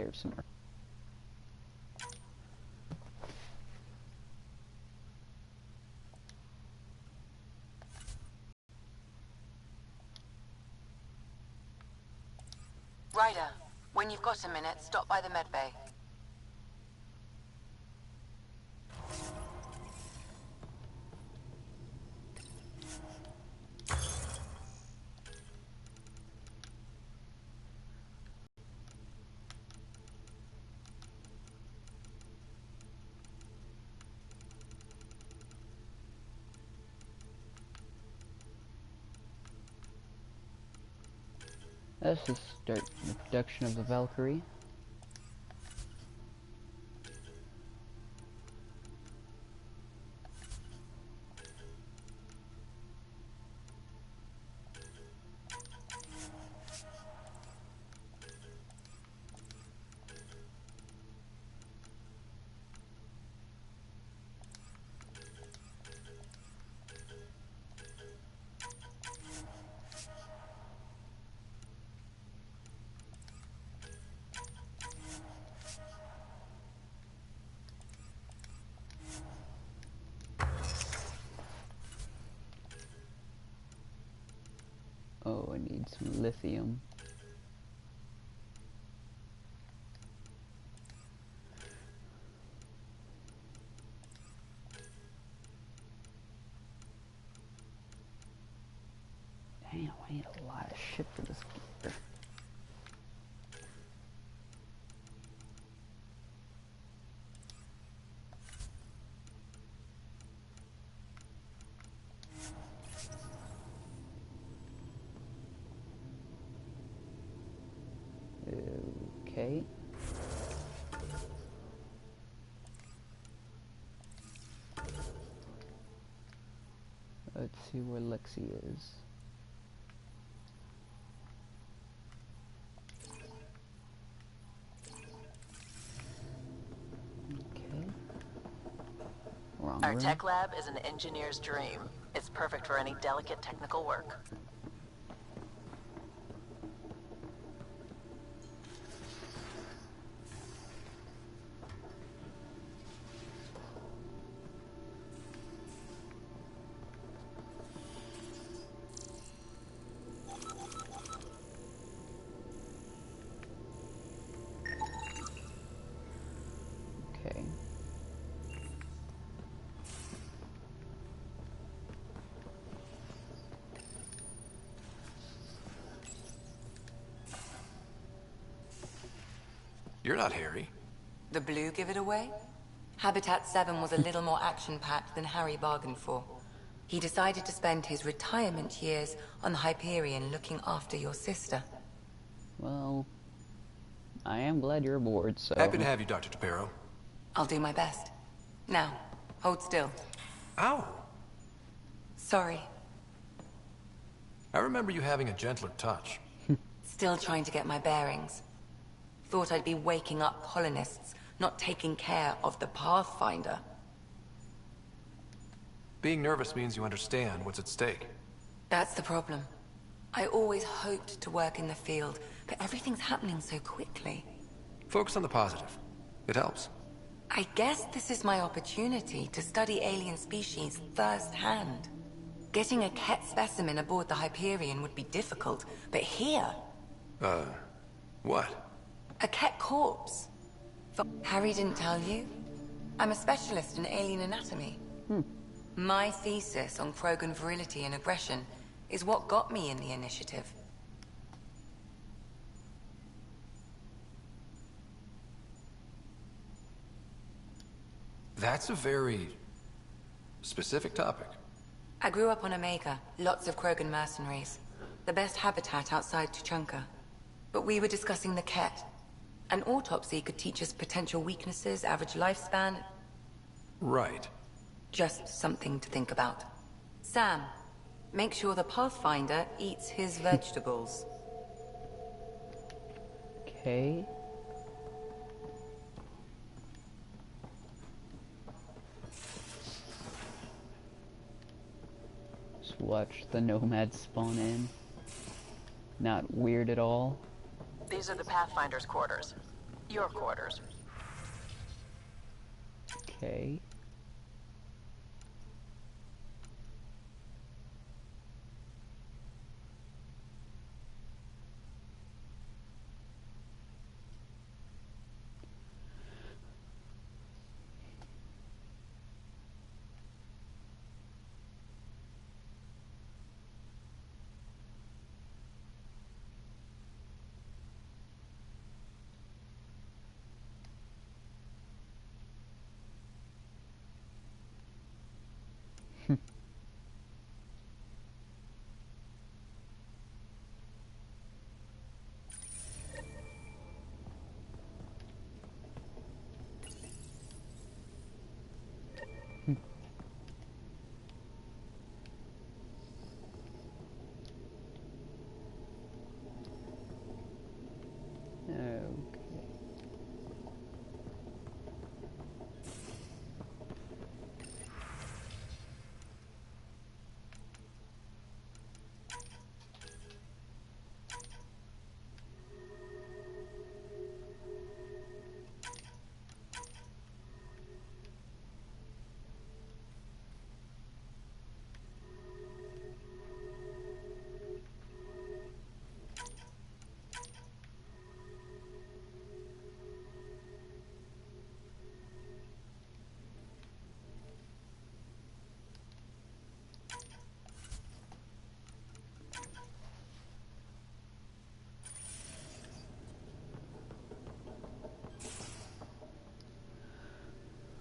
care of some. Ryder, when you've got a minute, stop by the medbay. Let's just start the production of the Valkyrie. Oh, I need some lithium. Damn, I need a lot of shit for this gear. Okay. Let's see where Lexi is. Okay. Wrong Our room. tech lab is an engineer's dream. It's perfect for any delicate technical work. Okay. You're not Harry. The blue give it away? Habitat 7 was a little more action-packed than Harry bargained for. He decided to spend his retirement years on the Hyperion looking after your sister. Well, I am glad you're aboard, so... Happy to have you, Dr. Tapero. I'll do my best. Now, hold still. Ow! Sorry. I remember you having a gentler touch. Still trying to get my bearings. Thought I'd be waking up colonists, not taking care of the Pathfinder. Being nervous means you understand what's at stake. That's the problem. I always hoped to work in the field, but everything's happening so quickly. Focus on the positive. It helps. I guess this is my opportunity to study alien species firsthand. Getting a Ket specimen aboard the Hyperion would be difficult, but here... What? A Ket corpse. Harry didn't tell you? I'm a specialist in alien anatomy. My thesis on Krogan virility and aggression is what got me in the initiative. That's a very... specific topic. I grew up on Omega, lots of Krogan mercenaries. The best habitat outside Tuchanka. But we were discussing the Ket. An autopsy could teach us potential weaknesses, average lifespan. Right. Just something to think about. Sam, make sure the Pathfinder eats his vegetables. Okay. Just watch the nomads spawn in. Not weird at all. These are the Pathfinder's quarters. Your quarters. Okay. Okay.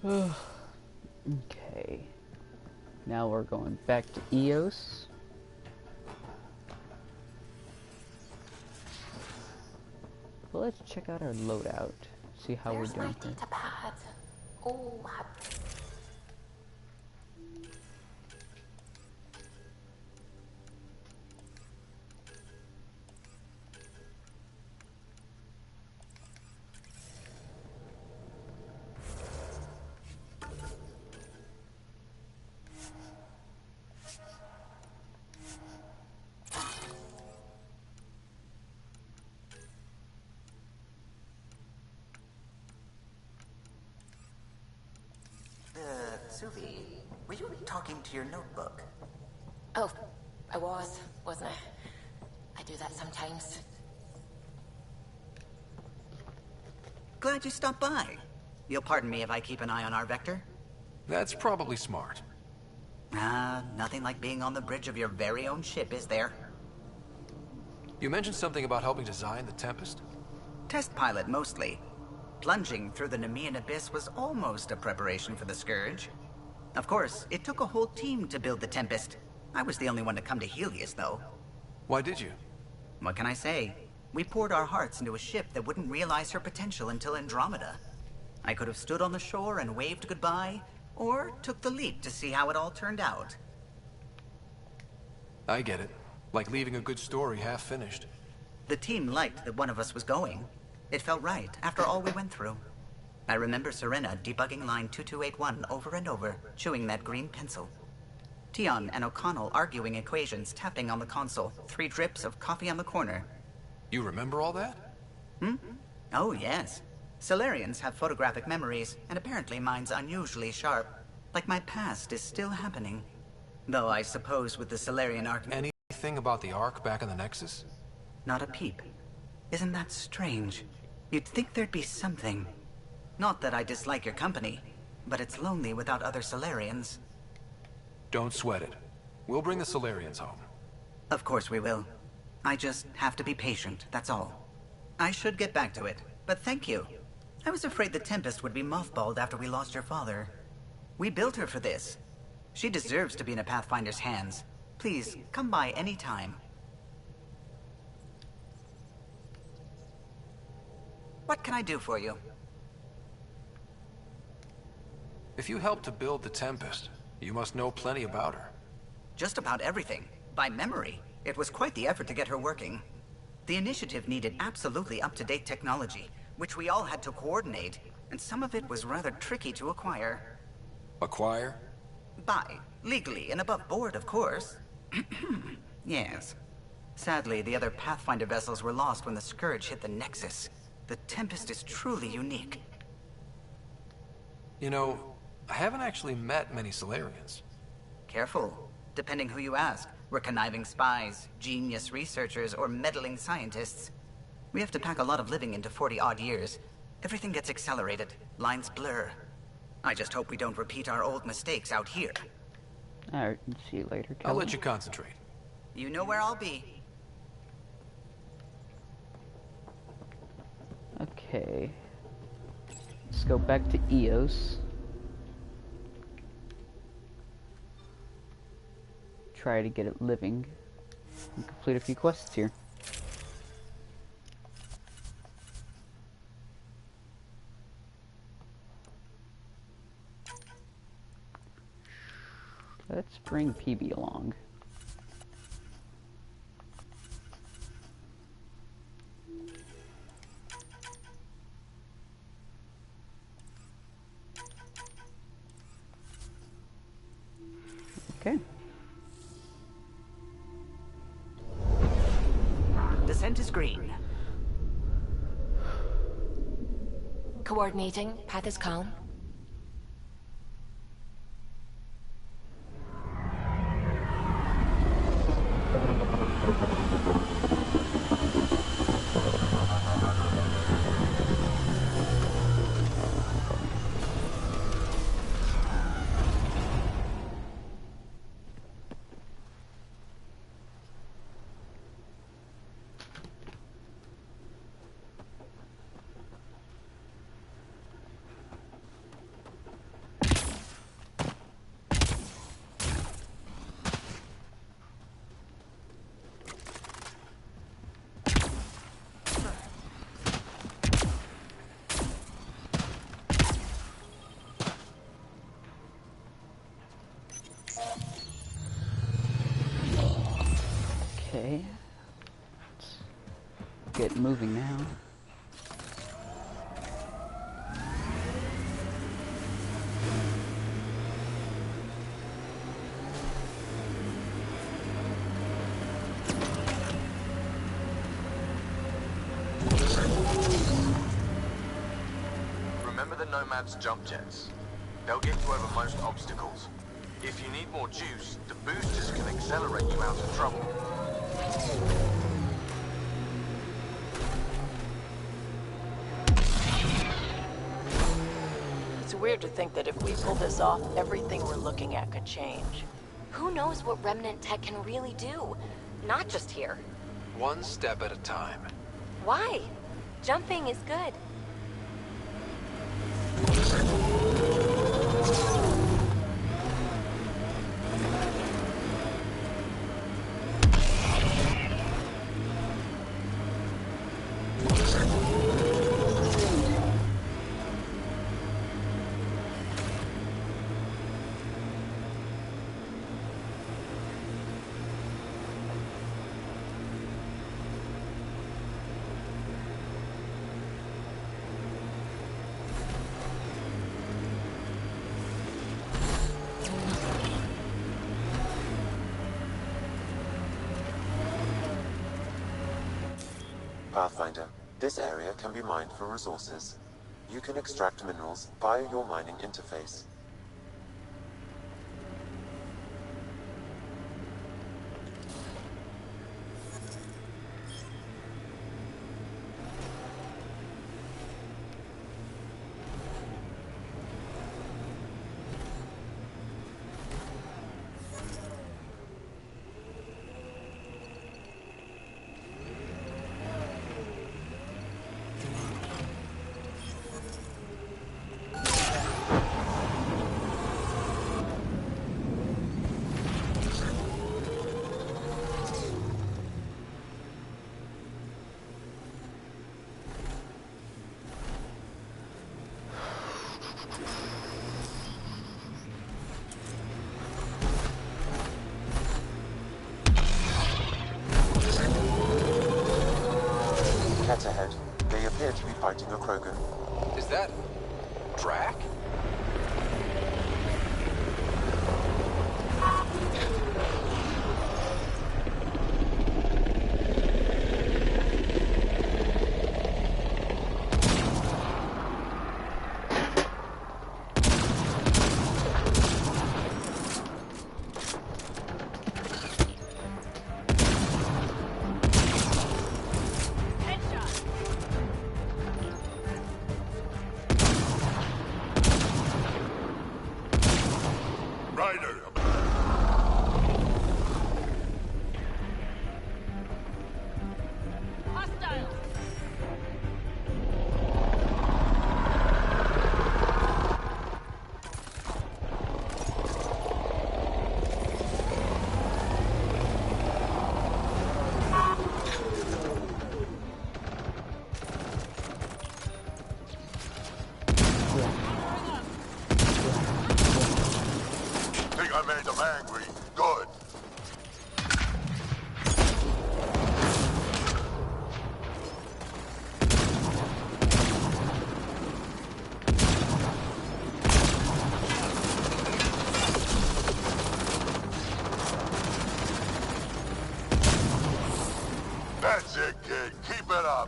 Okay. Now we're going back to EOS. Well, let's check out our loadout. See how we're doing here. Pad? Oh, Suvi, were you talking to your notebook? Oh, I wasn't I? I do that sometimes. Glad you stopped by. You'll pardon me if I keep an eye on our vector? That's probably smart. Nothing like being on the bridge of your very own ship, is there? You mentioned something about helping design the Tempest? Test pilot, mostly. Plunging through the Nemean abyss was almost a preparation for the Scourge. Of course, it took a whole team to build the Tempest. I was the only one to come to Helios, though. Why did you? What can I say? We poured our hearts into a ship that wouldn't realize her potential until Andromeda. I could have stood on the shore and waved goodbye, or took the leap to see how it all turned out. I get it. Like leaving a good story half-finished. The team liked that one of us was going. It felt right, after all we went through. I remember Serena debugging line 2281 over and over, chewing that green pencil. Tion and O'Connell arguing equations, tapping on the console, 3 drips of coffee on the corner. You remember all that? Oh, yes. Solarians have photographic memories, and apparently mine's unusually sharp. Like my past is still happening. Though I suppose with the Solarian arc... Anything about the Ark back in the Nexus? Not a peep. Isn't that strange? You'd think there'd be something. Not that I dislike your company, but it's lonely without other Solarians. Don't sweat it. We'll bring the Solarians home. Of course we will. I just have to be patient, that's all. I should get back to it, but thank you. I was afraid the Tempest would be mothballed after we lost your father. We built her for this. She deserves to be in a Pathfinder's hands. Please, come by any time. What can I do for you? If you helped to build the Tempest, you must know plenty about her. Just about everything. By memory. It was quite the effort to get her working. The initiative needed absolutely up-to-date technology, which we all had to coordinate, and some of it was rather tricky to acquire. Acquire? Buy. Legally and above board, of course. Yes. Sadly, the other Pathfinder vessels were lost when the Scourge hit the Nexus. The Tempest is truly unique. You know, I haven't actually met many Solarians. Careful. Depending who you ask, we're conniving spies, genius researchers, or meddling scientists. We have to pack a lot of living into 40-odd years. Everything gets accelerated. Lines blur. I just hope we don't repeat our old mistakes out here. Alright, see you later, Kelly. I'll let you concentrate. You know where I'll be. Okay. Let's go back to EOS. Try to get it living and complete a few quests here. Let's bring PB along. Okay. Descent is green. Coordinating. Path is calm. Okay. Let's get moving now. Remember the Nomad's jump jets? They'll get you over most obstacles. If you need more juice, the boosters can accelerate you out of trouble. It's weird to think that if we pull this off, everything we're looking at could change. Who knows what remnant tech can really do? Not just here. One step at a time. Why? Jumping is good. Pathfinder, this area can be mined for resources. You can extract minerals via your mining interface. Cats ahead. They appear to be fighting a Krogan. Is that... Drac? Great, keep it up.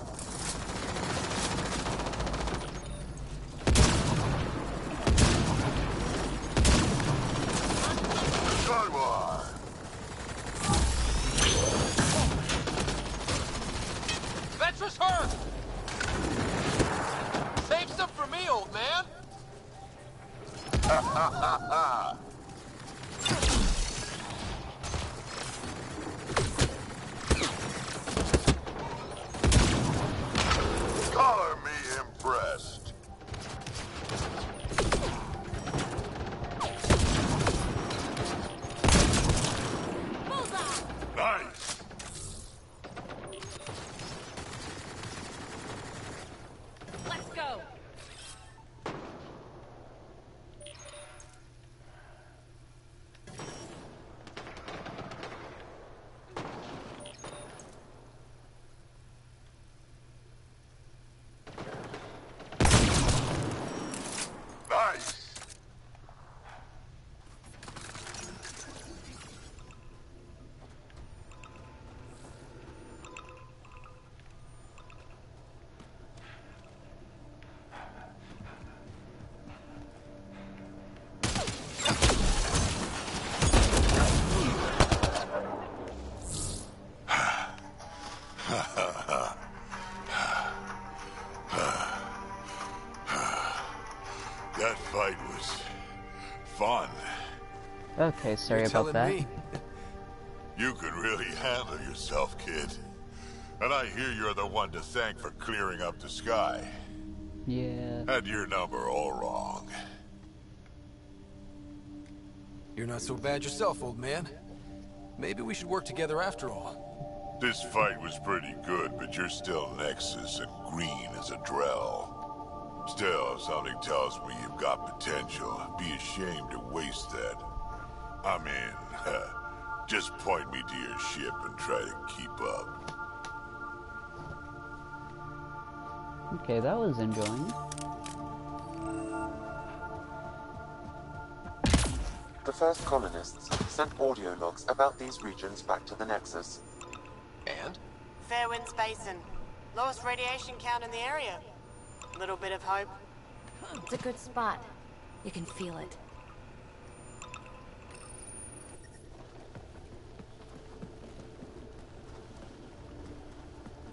Good one. Ventress hurt! Save some for me, old man! Ha ha ha ha! Color me impressed. Nice. Let's go. Nice. That fight was fun. Okay, sorry You're about that. telling me. You could really handle yourself, kid. And I hear you're the one to thank for clearing up the sky. Yeah. Had your number all wrong. You're not so bad yourself, old man. Maybe we should work together after all. This fight was pretty good, but you're still Nexus and green as a Drell. Still, something tells me you've got potential. Be ashamed to waste that. I mean, just point me to your ship and try to keep up. Okay, that was enjoying. The first colonists sent audio logs about these regions back to the Nexus. And? Fairwinds Basin. Lowest radiation count in the area. Little bit of hope. It's a good spot. You can feel it.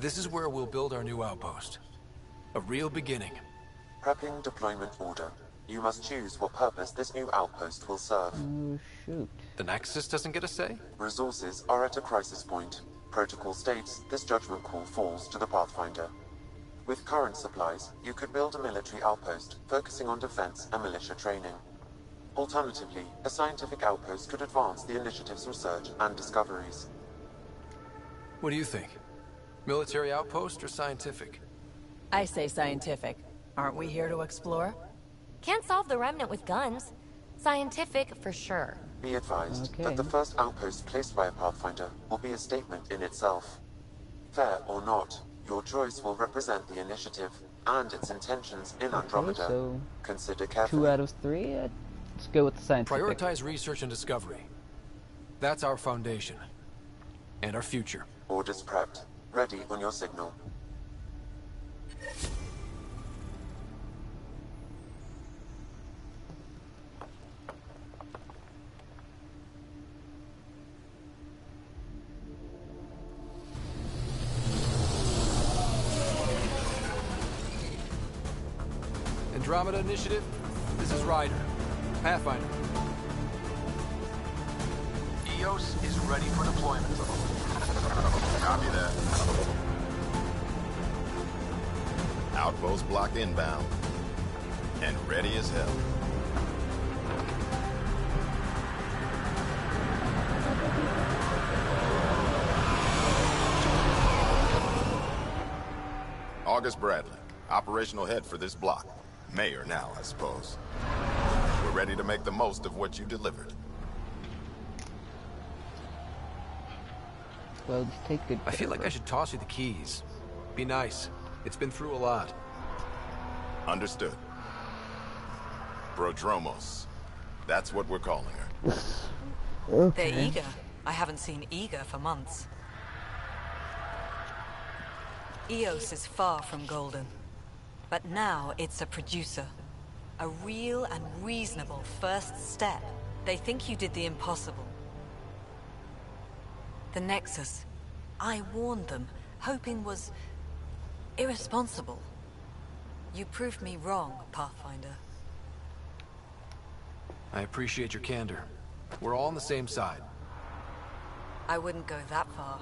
This is where we'll build our new outpost. A real beginning. Prepping deployment order. You must choose what purpose this new outpost will serve. Oh, shoot. The Nexus doesn't get a say? Resources are at a crisis point. Protocol states this judgment call falls to the Pathfinder. With current supplies, you could build a military outpost, focusing on defense and militia training. Alternatively, a scientific outpost could advance the initiative's research and discoveries. What do you think? Military outpost or scientific? I say scientific. Aren't we here to explore? Can't solve the remnant with guns. Scientific for sure. Be advised Okay. that the first outpost placed by a Pathfinder will be a statement in itself. Fair or not, your choice will represent the initiative and its intentions in Andromeda. so Consider carefully. 2 out of 3? Let's go with the scientific. Prioritize research and discovery. That's our foundation. And our future. Orders prepped. Ready on your signal. Andromeda Initiative, this is Ryder. Pathfinder. EOS is ready for deployment. Copy that. Outpost block inbound. And ready as hell. August Bradley, operational head for this block. Mayor now, I suppose. We're ready to make the most of what you delivered. Well, just take good I feel care like of I her. should toss you the keys. Be nice. It's been through a lot. Understood. Prodromos. That's what we're calling her. They're eager. I haven't seen eager for months. Eos is far from golden. But now it's a producer. A real and reasonable first step. They think you did the impossible. The Nexus. I warned them, hoping was irresponsible. You proved me wrong, Pathfinder. I appreciate your candor. We're all on the same side. I wouldn't go that far.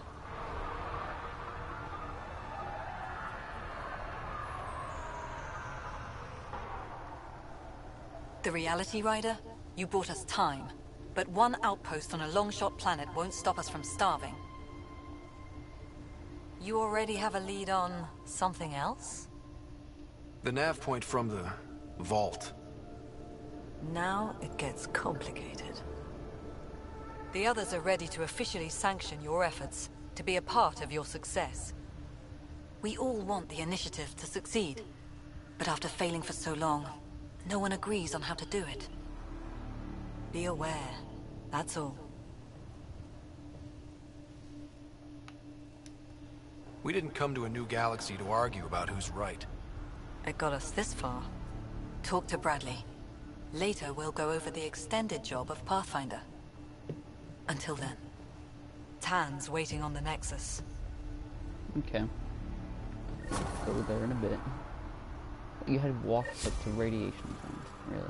The Reality Rider? You bought us time. But one outpost on a long-shot planet won't stop us from starving. You already have a lead on something else? The nav point from the vault. Now it gets complicated. The others are ready to officially sanction your efforts, to be a part of your success. We all want the initiative to succeed, but after failing for so long, no one agrees on how to do it. Be aware, that's all. We didn't come to a new galaxy to argue about who's right. It got us this far. Talk to Bradley. Later, we'll go over the extended job of Pathfinder. Until then, Tan's waiting on the Nexus. Okay. Go there in a bit. You had walked up to radiation zone, really.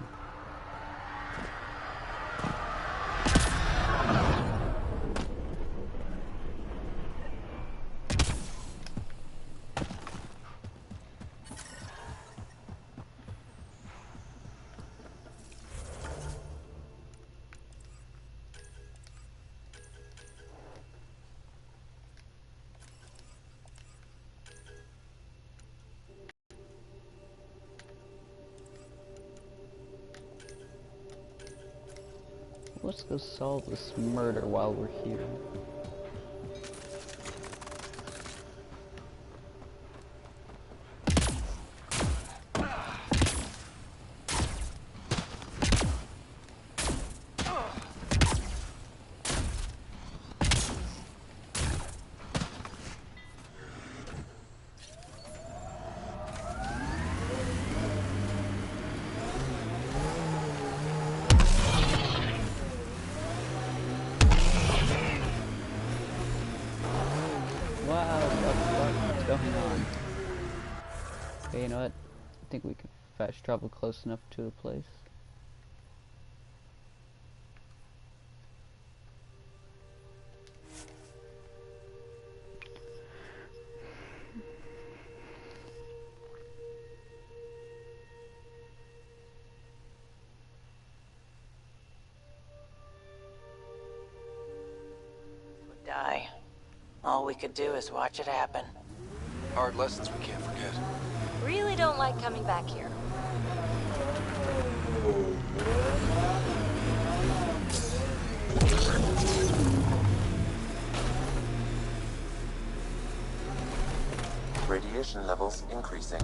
Let's go solve this murder while we're here. Okay, you know what? I think we can fast travel close enough to the place. Would die. All we could do is watch it happen. Hard lessons we can't forget. Really don't like coming back here. Radiation levels increasing.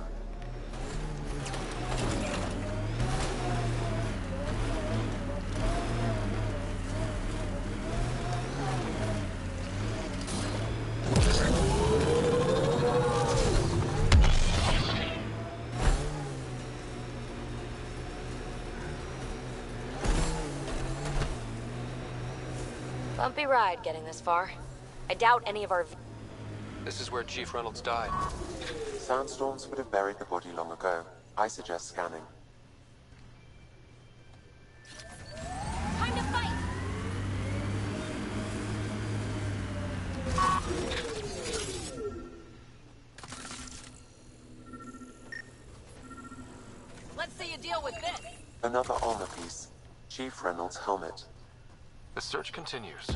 Bumpy ride getting this far. I doubt any of our... This is where Chief Reynolds died. Sandstorms would have buried the body long ago. I suggest scanning. Time to fight! Let's see you deal with this. Another armor piece. Chief Reynolds' helmet. The search continues.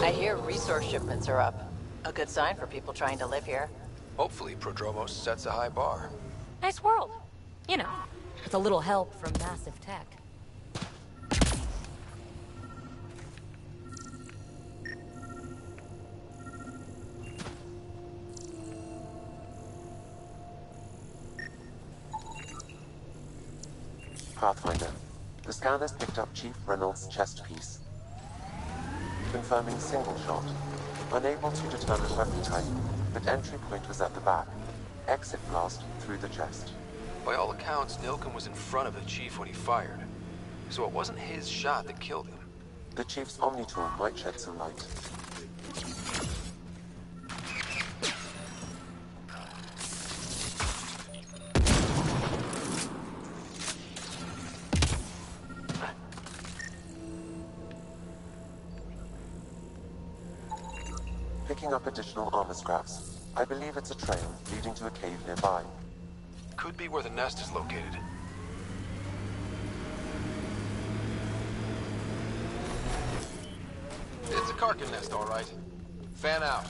I hear resource shipments are up. A good sign for people trying to live here. Hopefully, Prodromos sets a high bar. Nice world. You know, with a little help from massive tech. Pathfinder. The scanners picked up Chief Reynolds' chest piece. Confirming single shot. Unable to determine weapon type, but entry point was at the back. Exit blast through the chest. By all accounts, Nilken was in front of the Chief when he fired. So it wasn't his shot that killed him. The Chief's Omni-tool might shed some light. Picking up additional armor scraps. I believe it's a trail leading to a cave nearby. Could be where the nest is located. It's a Karkin nest, all right. Fan out.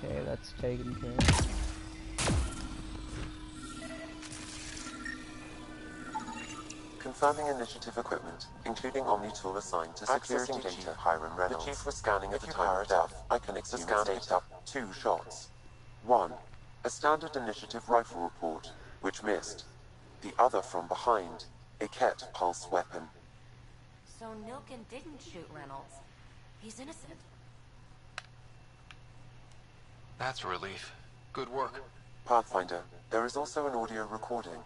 Okay, that's taken care of. Confirming initiative equipment, including Omni-tool assigned to security data. Hiram Reynolds. The Chief was scanning at the time of death. I can examine the scan data. 2 shots. 1. A standard initiative rifle report, which missed. The other from behind, a Ket pulse weapon. So Nilken didn't shoot Reynolds. He's innocent. That's a relief. Good work. Pathfinder, there is also an audio recording.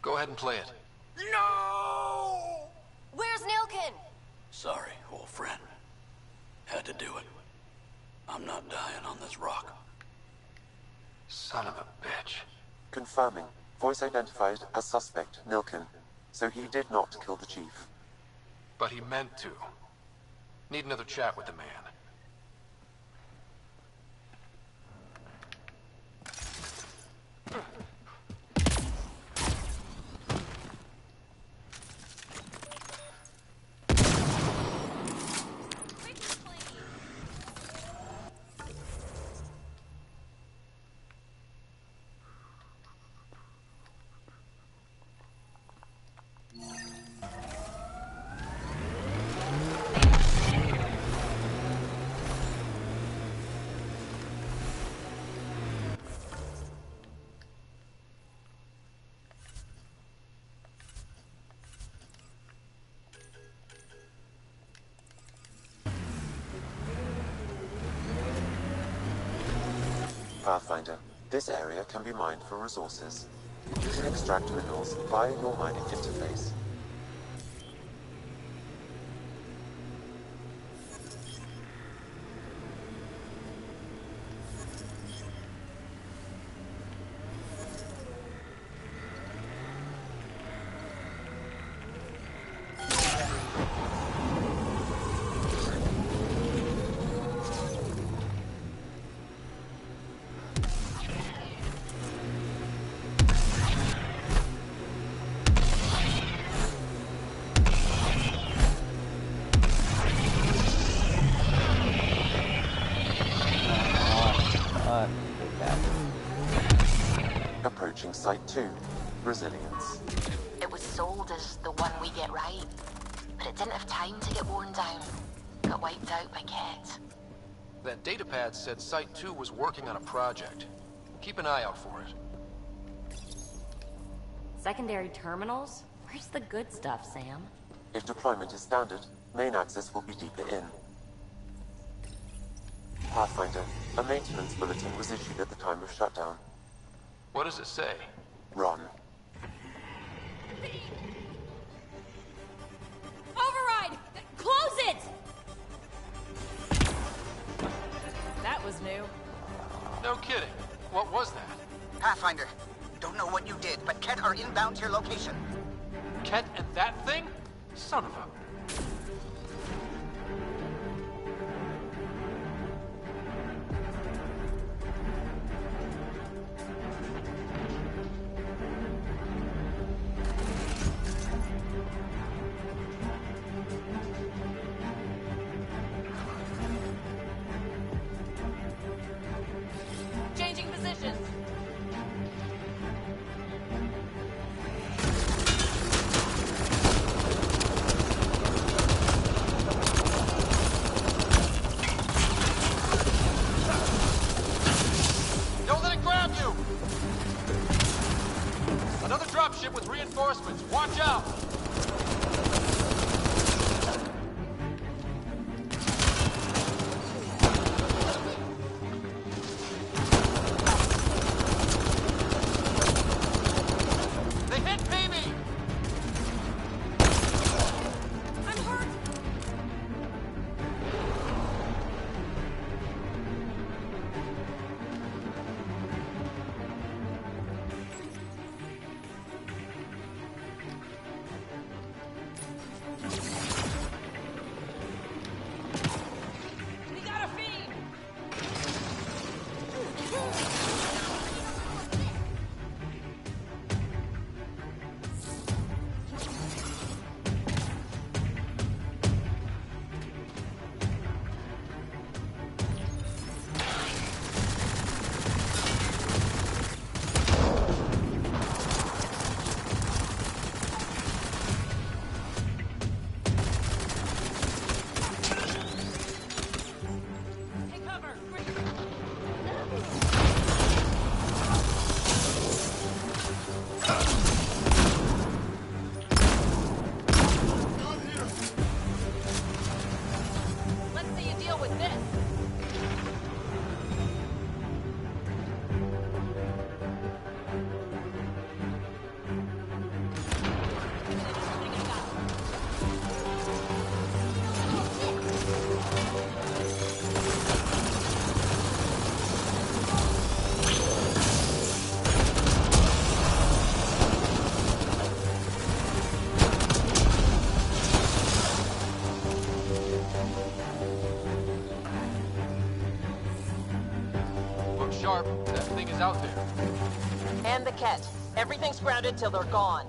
Go ahead and play it. No! Where's Nilken? Sorry, old friend. Had to do it. I'm not dying on this rock. Son of a bitch. Confirming. Voice identified as suspect, Nilken. So he did not kill the Chief. But he meant to. Need another chat with the man. Pathfinder, this area can be mined for resources. You can extract minerals via your mining interface. Approaching Site 2. Resilience. It was sold as the one we get right, but it didn't have time to get worn down. Got wiped out by Ket. That datapad said Site 2 was working on a project. Keep an eye out for it. Secondary terminals? Where's the good stuff, Sam? If deployment is standard, main access will be deeper in. Pathfinder, a maintenance bulletin was issued at the time of shutdown. What does it say? Run. Override! Close it! That was new. No kidding. What was that? Pathfinder, don't know what you did, but Ket are inbound to your location. Ket and that thing? Son of a... Changing positions. Another dropship with reinforcements. Watch out! They hit Phoebe! I'm hurt! We got a feed! Take cover! Let's see you deal with this! Look sharp. That thing is out there. And the Ket. Everything's grounded till they're gone.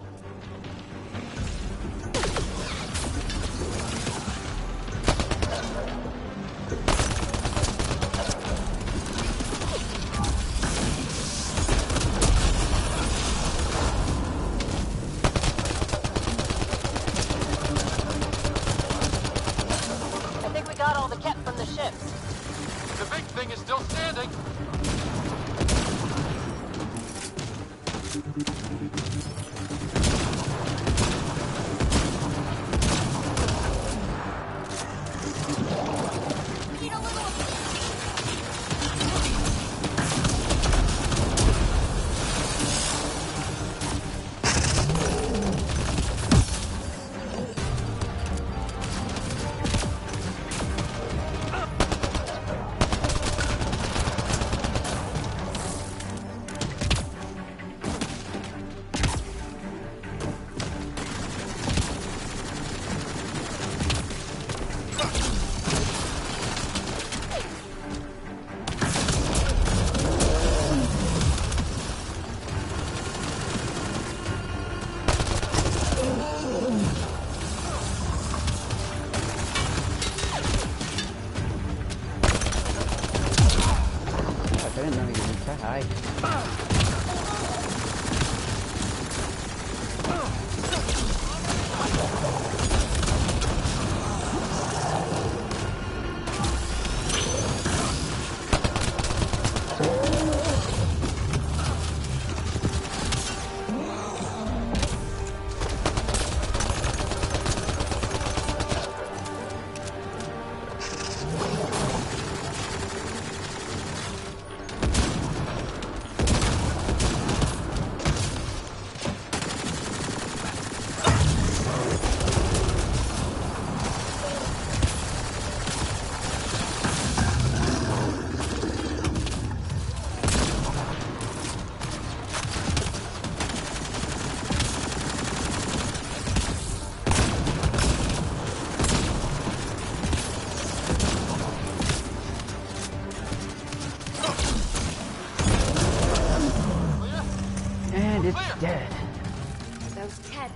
I think we got all the Ket from the ships. The big thing is still standing. I didn't know you were that high. And it's dead. Those Ket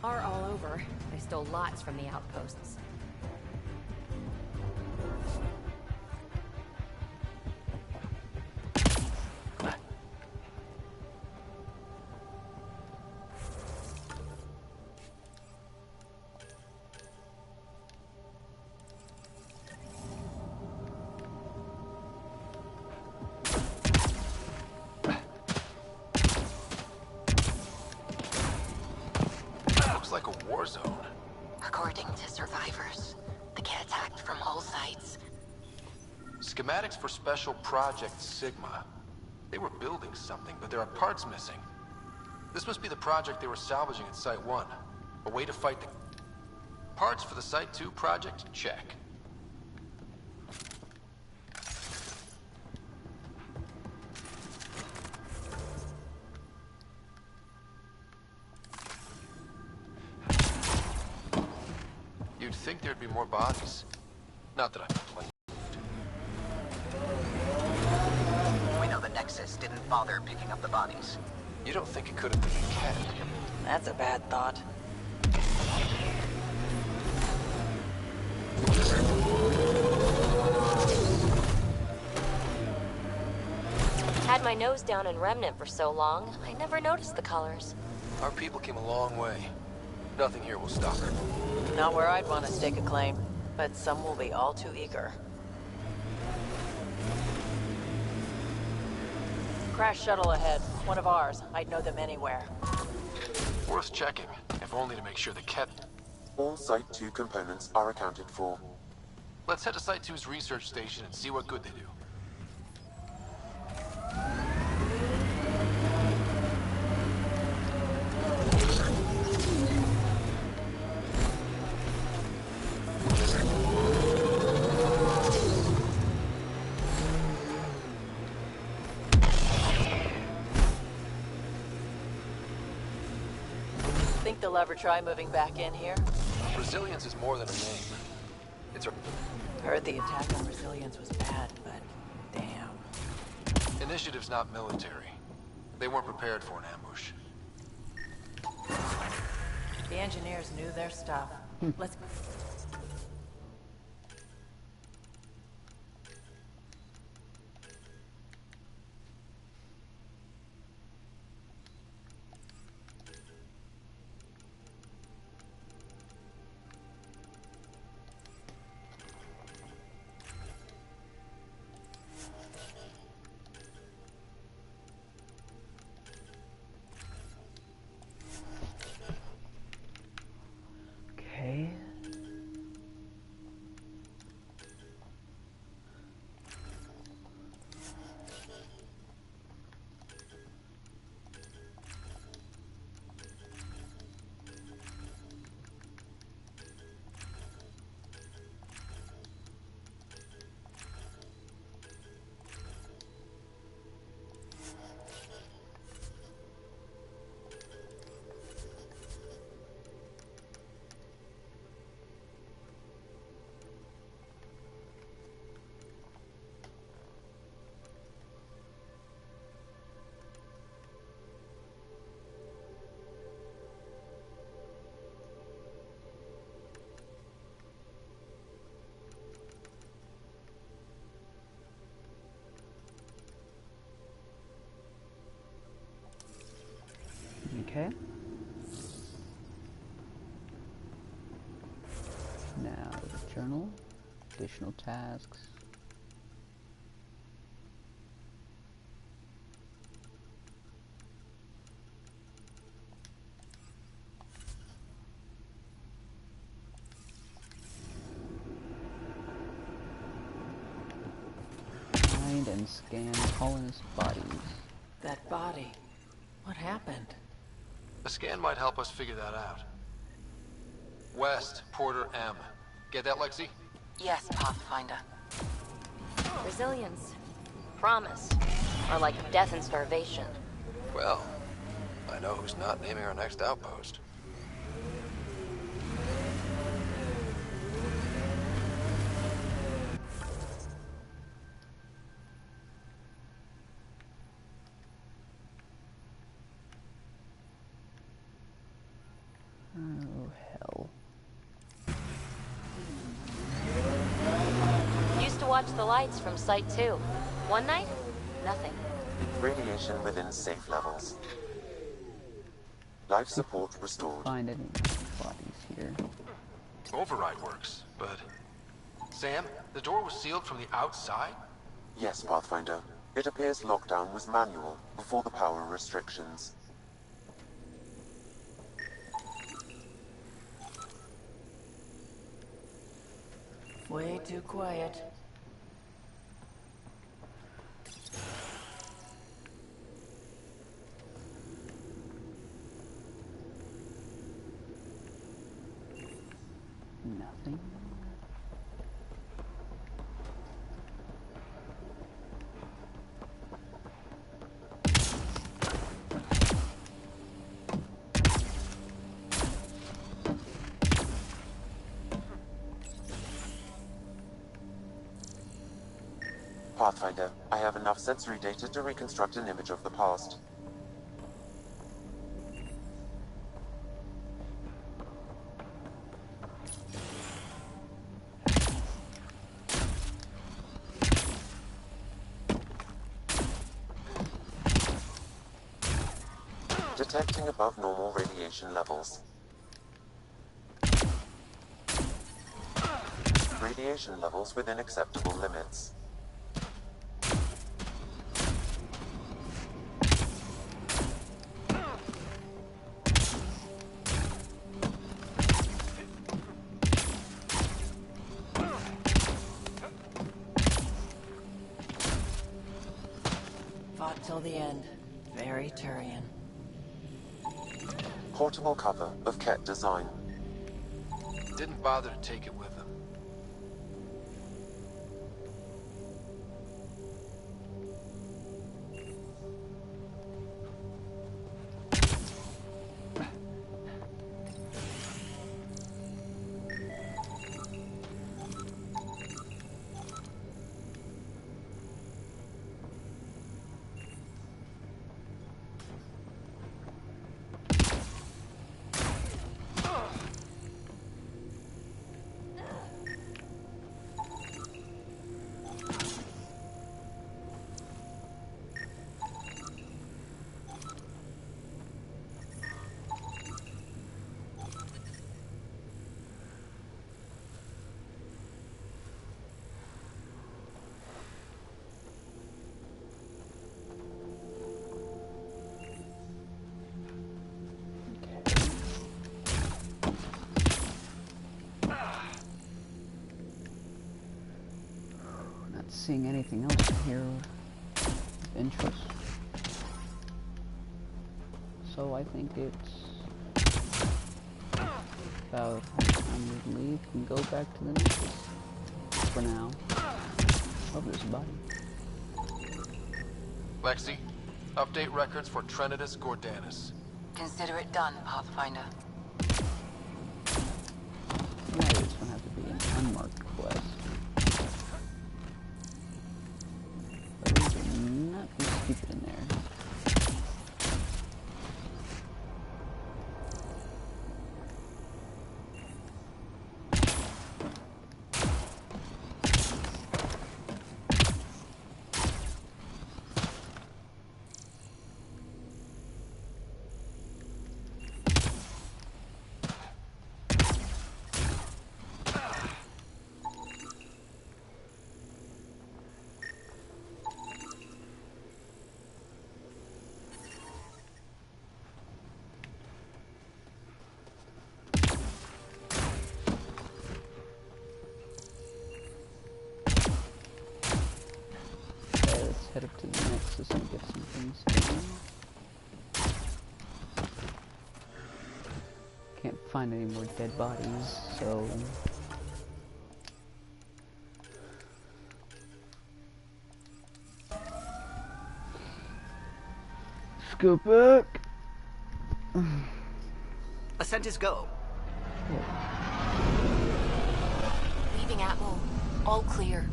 are all over. They stole lots from the outposts. for Special Project Sigma. They were building something, but there are parts missing. This must be the project they were salvaging at Site 1. A way to fight the... Parts for the Site 2 project? Check. You'd think there'd be more bodies. Not that I'm complaining. We know the Nexus didn't bother picking up the bodies. You don't think it could have been a cat? That's a bad thought. Had my nose down in Remnant for so long, I never noticed the colors. Our people came a long way. Nothing here will stop her. Not where I'd want to stake a claim, but some will be all too eager. Crash shuttle ahead. One of ours. I'd know them anywhere. Worth checking, if only to make sure the cat... All Site 2 components are accounted for. Let's head to Site 2's research station and see what good they do. Think they'll ever try moving back in here? Resilience is more than a name. It's a... Heard the attack on Resilience was bad, but damn. Initiative's not military. They weren't prepared for an ambush. The engineers knew their stuff. Let's... Okay. Okay. Now, the journal, additional tasks. Find and scan colonist bodies. That body. What happened? A scan might help us figure that out. West, Porter M. Get that, Lexi? Yes, Pathfinder. Resilience. Promise. Or like death and starvation. Well, I know who's not naming our next outpost. Oh, hell. Used to watch the lights from Site 2. One night, nothing. Radiation within safe levels. Life support restored. Find any bodies here. Override works, but... Sam, the door was sealed from the outside? Yes, Pathfinder. It appears lockdown was manual before the power restrictions. Way too quiet. something. Pathfinder, I have enough sensory data to reconstruct an image of the past. Detecting above normal radiation levels. Radiation levels within acceptable limits. Fought till the end. Very Turian. Portable cover of Ket design. Didn't bother to take it with him. Seeing anything else here of interest. So I think it's about time we leave and go back to the Nexus for now. Of this body. Lexi, update records for Trinitas Gordanis. Consider it done, Pathfinder. Why does this one have to be an unmarked quest? Not be stupid in there. Head up to the Nexus and get some things done. Can't find any more dead bodies, so... Let's go back! Ascent is go. Leaving Atwell. All clear.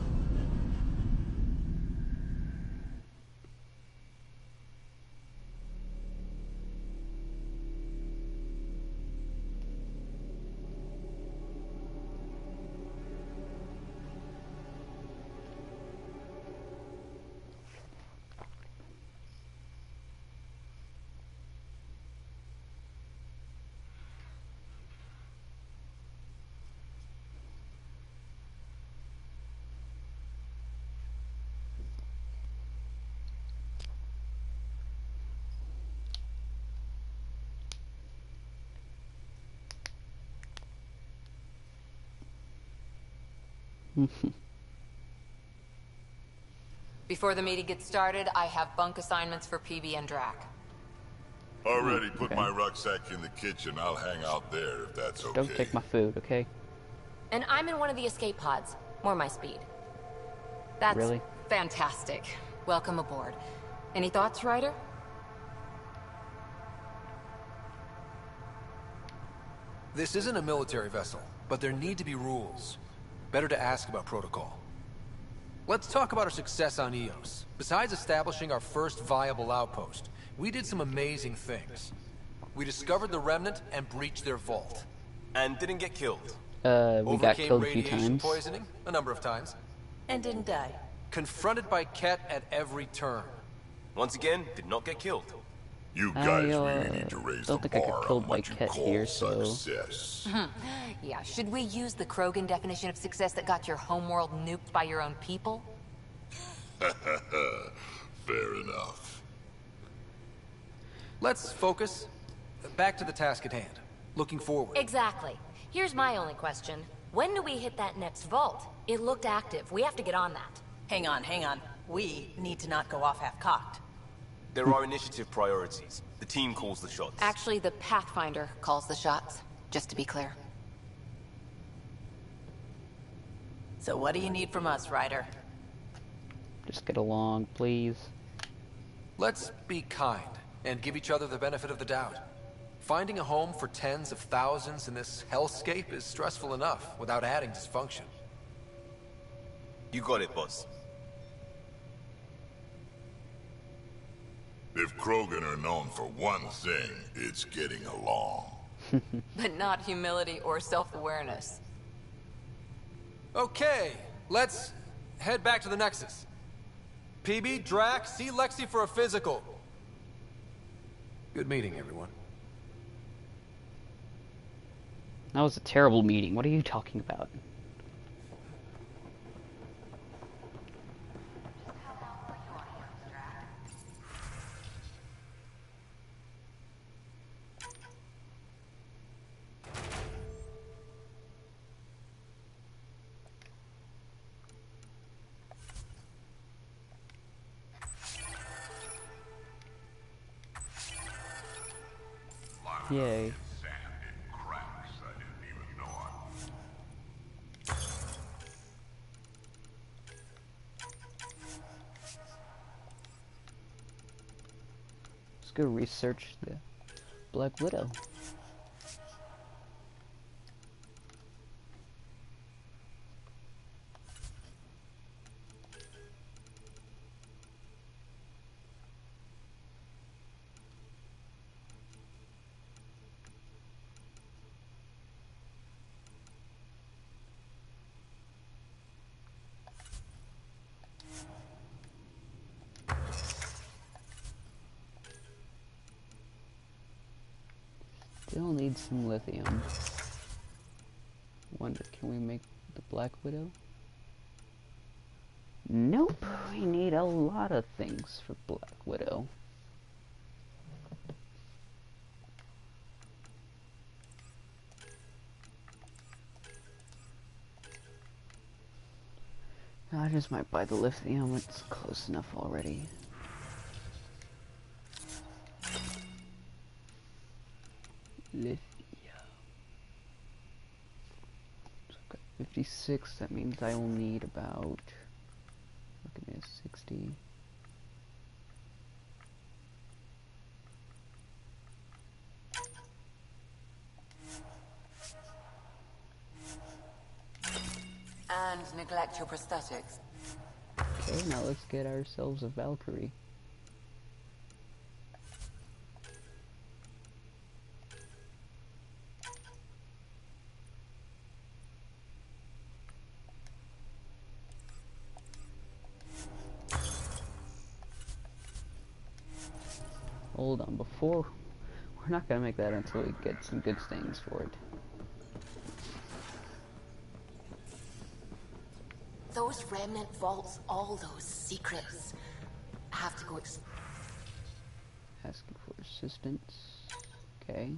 Before the meeting gets started, I have bunk assignments for PB and Drac. Already put my rucksack in the kitchen. I'll hang out there if that's okay. Don't take my food, okay? And I'm in one of the escape pods. More my speed. That's Really? Fantastic. Welcome aboard. Any thoughts, Ryder? This isn't a military vessel, but there need to be rules. Better to ask about protocol. Let's talk about our success on Eos. Besides establishing our first viable outpost, we did some amazing things. We discovered the Remnant and breached their vault. And didn't get killed. We got killed a few radiation times. poisoning a number of times. And didn't die. Confronted by Ket at every turn. Once again, did not get killed. You guys really need to raise the don't think I bar got killed on by what you Ket call here, so... success. Yeah, should we use the Krogan definition of success that got your homeworld nuked by your own people? Fair enough. Let's focus. Back to the task at hand. Looking forward. Exactly. Here's my only question. When do we hit that next vault? It looked active. We have to get on that. Hang on, hang on. We need to not go off half-cocked. There are initiative priorities. The team calls the shots. Actually, the Pathfinder calls the shots, just to be clear. So what do you need from us, Ryder? Just get along, please. Let's be kind and give each other the benefit of the doubt. Finding a home for tens of thousands in this hellscape is stressful enough without adding dysfunction. You got it, boss. If Krogan are known for one thing, it's getting along. But not humility or self-awareness. Okay, let's head back to the Nexus. PB, Drac, see Lexi for a physical. Good meeting, everyone. That was a terrible meeting. What are you talking about? Yay. Let's go research the Black Widow. Still need some lithium. Wonder, can we make the Black Widow? Nope, we need a lot of things for Black Widow. I just might buy the lithium, it's close enough already. Lithium. So I've got 56, that means I will need about, look at this, 60. And neglect your prosthetics. Okay, now let's get ourselves a Valkyrie. Hold on, before... We're not gonna make that until we get some good things for it. Those remnant vaults, all those secrets, have to go Asking for assistance. Okay.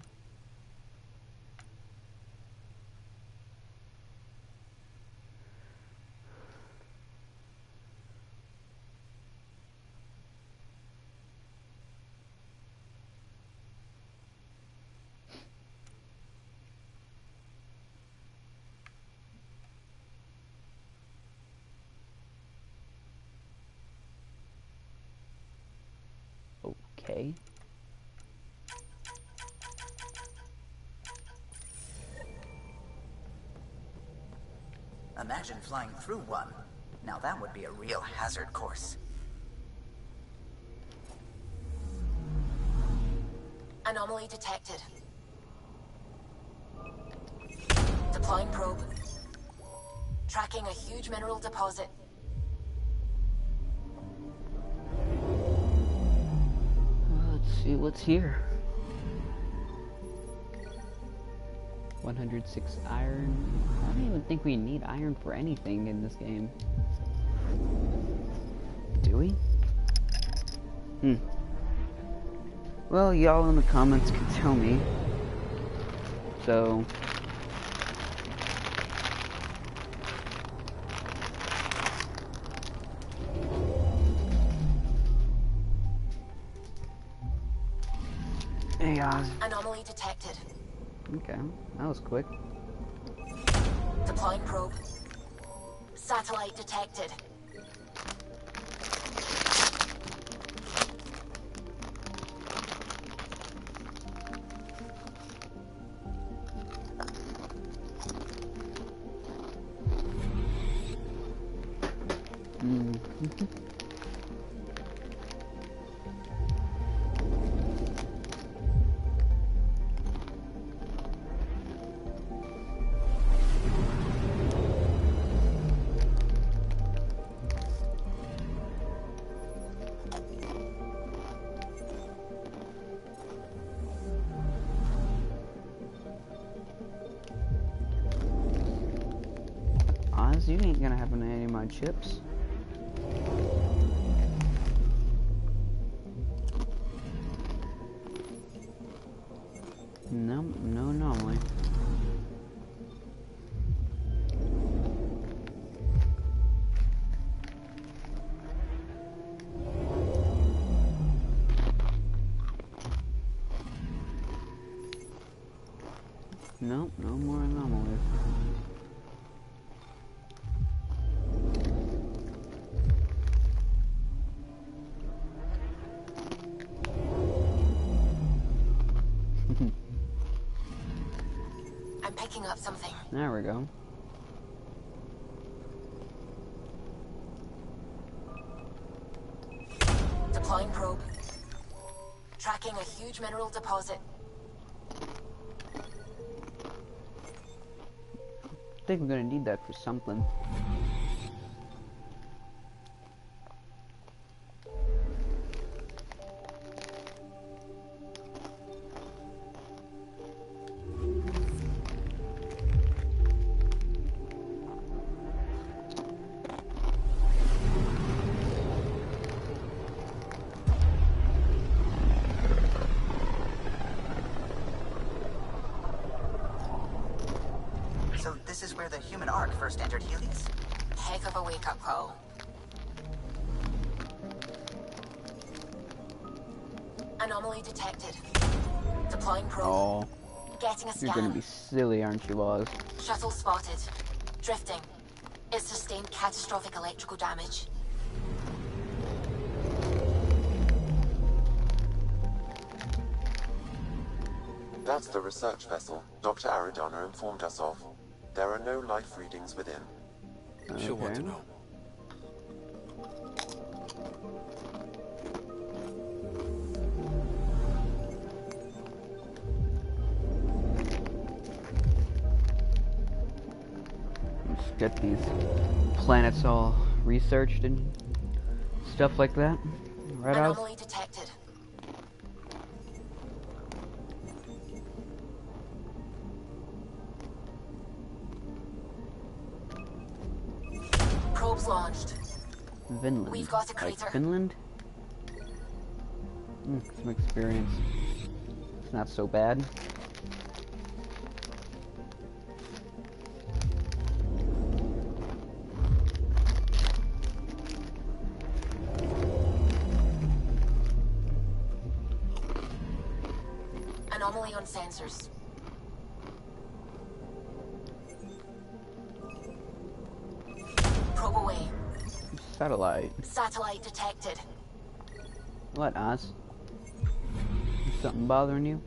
okay. Imagine flying through one. Now that would be a real hazard course. Anomaly detected. Deploying probe. Tracking a huge mineral deposit. Let's see what's here. 106 iron. I don't even think we need iron for anything in this game. Do we? Well, y'all in the comments can tell me. So... Hey guys. Anomaly detected. Okay, that was quick. Deploying probe. Satellite detected. Oz, you ain't gonna have any of my chips. No, no anomaly. Nope, no more anomalies. I'm picking up something. There we go. Deploying probe. Tracking a huge mineral deposit. I think we're gonna need that for something. So this is where the human ark first entered Helios? Heck of a wake-up call. Anomaly detected. Deploying probe. Oh, Getting a you're scan. gonna be silly, aren't you, Oz? Shuttle spotted. Drifting. It sustained catastrophic electrical damage. That's the research vessel Dr. Aridana informed us of. There are no life readings within. She'll want to know. Let's get these planets all researched and stuff like that. Right, Oz? Anomaly detected. Probes launched. Vinland. We've got a crater. Like Finland? Some experience. It's not so bad. Anomaly on sensors. Probe away. Satellite. Satellite detected. What, Oz? Something bothering you?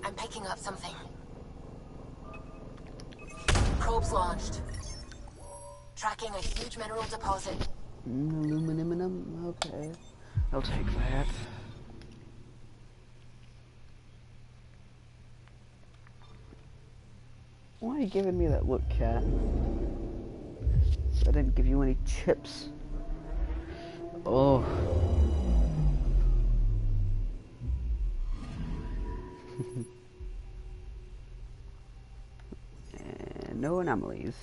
I'm picking up something. Probes launched. Tracking a huge mineral deposit. Aluminum? Okay. I'll take that. Why are you giving me that look, cat? I didn't give you any chips. Oh. And no anomalies.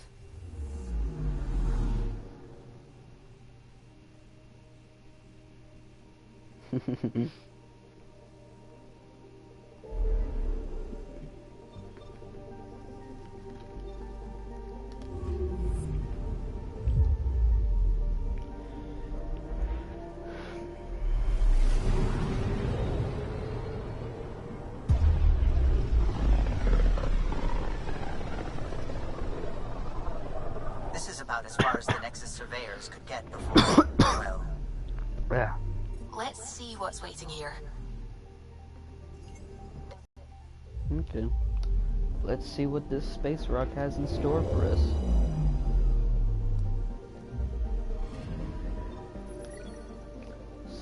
This is about as far as the Nexus surveyors could get before, well... Yeah. Let's see what's waiting here. Okay. Let's see what this space rock has in store for us.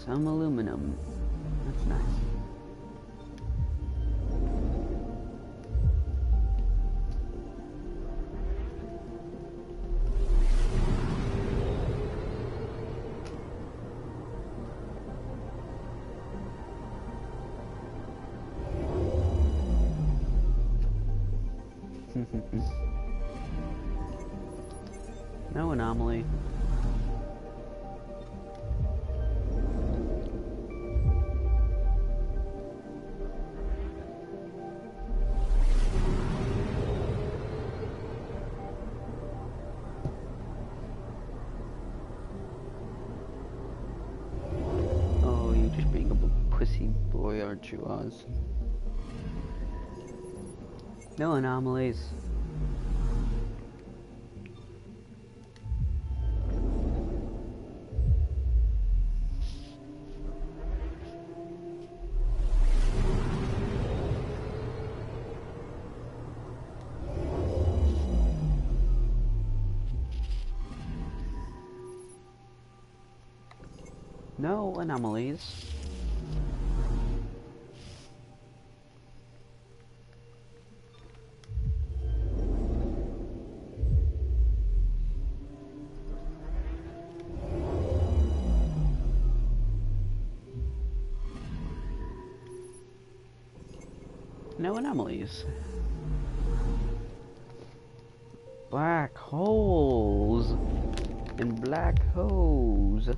Some aluminum. That's nice. No anomaly. Oh, you're just being a pussy boy, aren't you, Oz? No anomalies. No anomalies. No anomalies. Black holes and black holes.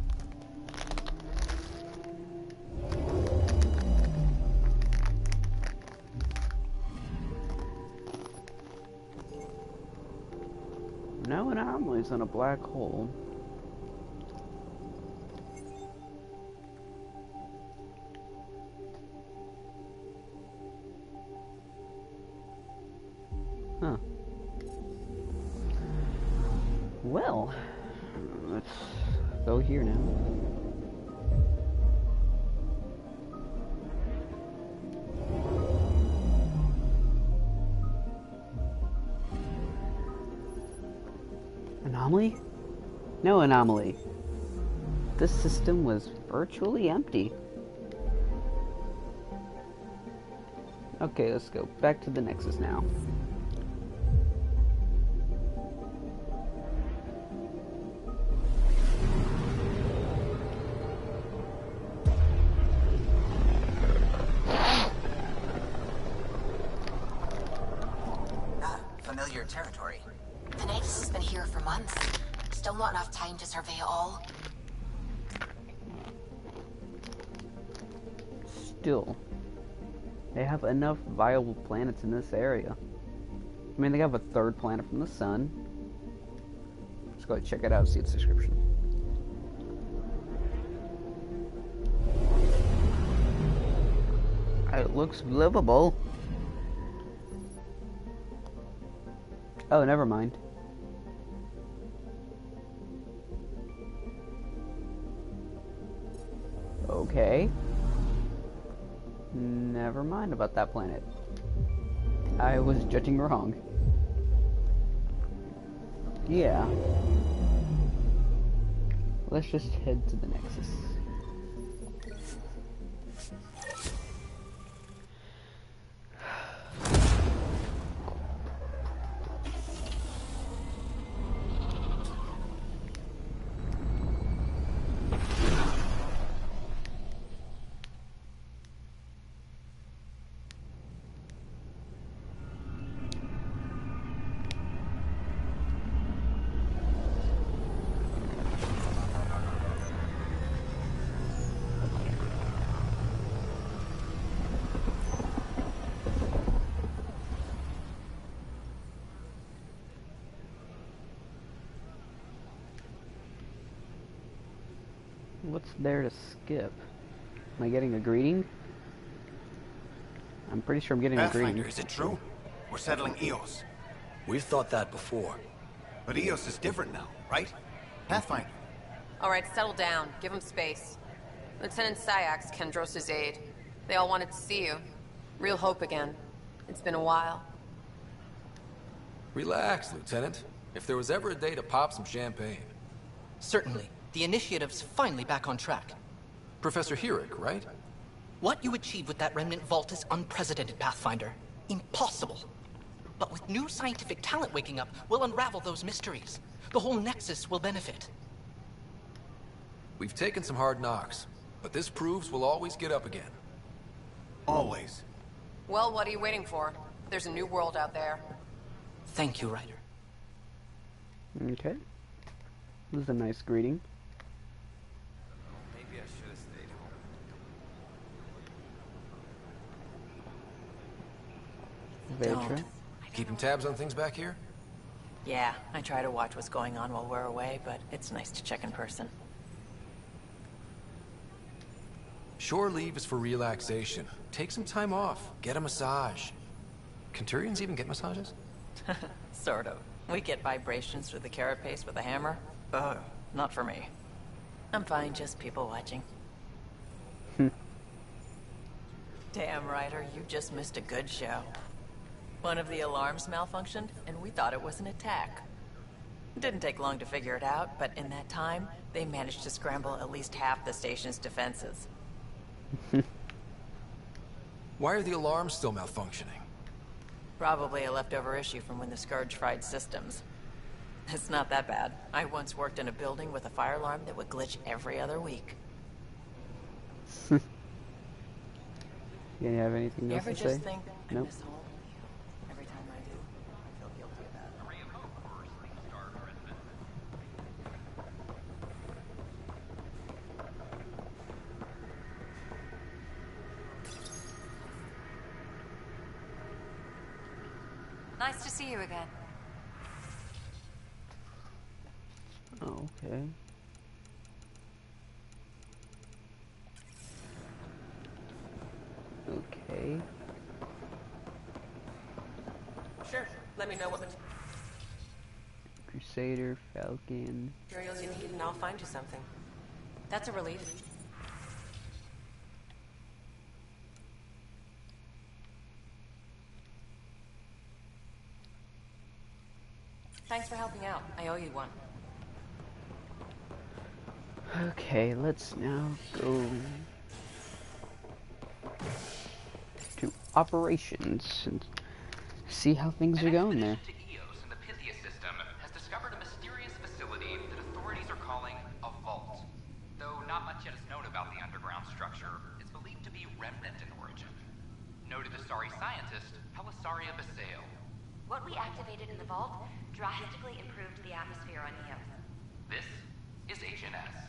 No anomalies on a black hole. Huh. Well, let's go here now. Anomaly? No anomaly. This system was virtually empty. Okay, let's go back to the Nexus now. Familiar territory. The Nexus has been here for months. Still not enough time to survey it all. Still, they have enough viable planets in this area. I mean, they have a third planet from the sun. Let's go ahead and check it out, see its description. It looks livable. Oh, never mind. Okay. Never mind about that planet. I was judging wrong. Yeah. Let's just head to the Nexus. What's there to skip? Am I getting a greeting? I'm pretty sure I'm getting a greeting. Pathfinder, is it true? We're settling Eos. We've thought that before. But Eos is different now, right? Pathfinder. All right, settle down. Give him space. Lieutenant Syax, Kendros' aide. They all wanted to see you. Real hope again. It's been a while. Relax, Lieutenant. If there was ever a day to pop some champagne. Certainly. The initiative's finally back on track. Professor Herrick, right? What you achieved with that remnant vault is unprecedented, Pathfinder. Impossible. But with new scientific talent waking up, we'll unravel those mysteries. The whole Nexus will benefit. We've taken some hard knocks, but this proves we'll always get up again. Always. Well, what are you waiting for? There's a new world out there. Thank you, Ryder. Okay. This is a nice greeting. Maybe I should have stayed home. Vedra. Keeping tabs on things back here? Yeah, I try to watch what's going on while we're away, but it's nice to check in person. Shore leave is for relaxation. Take some time off. Get a massage. Can Turians even get massages? Sort of. We get vibrations through the carapace with a hammer. Not for me. I'm fine, just people watching. Damn, Ryder, you just missed a good show. One of the alarms malfunctioned, and we thought it was an attack. It didn't take long to figure it out, but in that time, they managed to scramble at least half the station's defenses. Why are the alarms still malfunctioning? Probably a leftover issue from when the Scourge fried systems. It's not that bad. I once worked in a building with a fire alarm that would glitch every other week. You have anything You else ever to just say? think, I Nope. miss home? Every time I do, I feel guilty about it. Nice to see you again. Okay. Okay. Sure. Let me know what Crusader, Falcon. materials you need and I'll find you something. That's a relief. Thanks for helping out. I owe you one. Okay, let's now go to operations and see how things are going there. To Eos in the Pythia system has discovered a mysterious facility that authorities are calling a vault. Though not much yet is known about the underground structure, it's believed to be remnant in origin. Noted Asari scientist Pelisaria Basale. What we activated in the vault drastically improved the atmosphere on Eos. This is Asian S.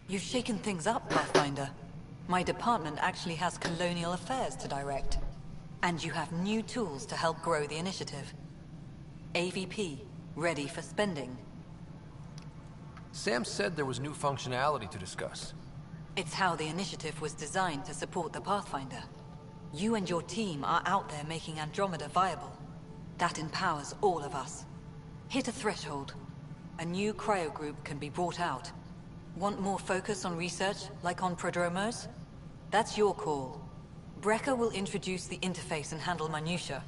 You've shaken things up, Pathfinder. My department actually has colonial affairs to direct. And you have new tools to help grow the initiative. AVP, ready for spending. Sam said there was new functionality to discuss. It's how the initiative was designed to support the Pathfinder. You and your team are out there making Andromeda viable. That empowers all of us. Hit a threshold. A new cryo group can be brought out. Want more focus on research, like on prodromos? That's your call. Brecker will introduce the interface and handle minutiae.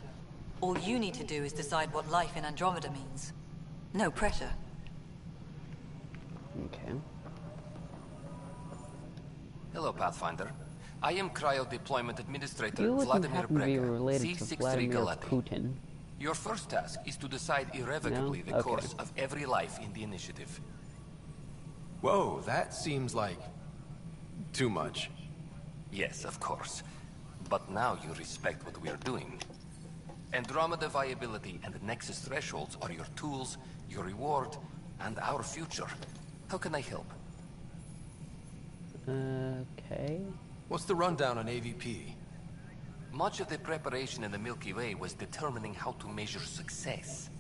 All you need to do is decide what life in Andromeda means. No pressure. Okay. Hello, Pathfinder. I am Cryo Deployment Administrator You wouldn't Vladimir happen to be Brecker, related to C63 Vladimir Galati. Putin. Your first task is to decide irrevocably No? the Okay. course of every life in the initiative. Whoa, that seems like... too much. Yes, of course. But now you respect what we are doing. Andromeda viability and the Nexus thresholds are your tools, your reward, and our future. How can I help? Okay. What's the rundown on AVP? Much of the preparation in the Milky Way was determining how to measure success.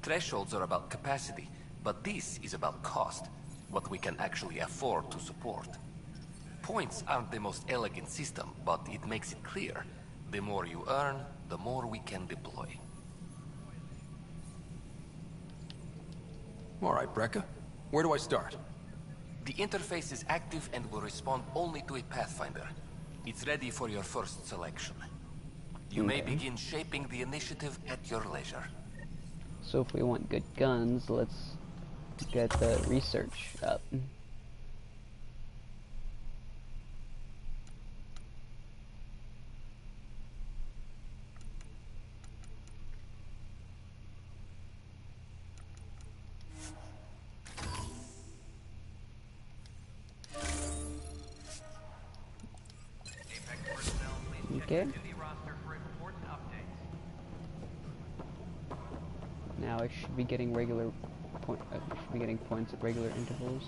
Thresholds are about capacity, but this is about cost, what we can actually afford to support. Points aren't the most elegant system, but it makes it clear. The more you earn, the more we can deploy. All right, Brecca. Where do I start? The interface is active and will respond only to a Pathfinder. It's ready for your first selection. You may begin shaping the initiative at your leisure. So if we want good guns, let's get the research up. Okay. Now I should be getting regular should be getting points at regular intervals.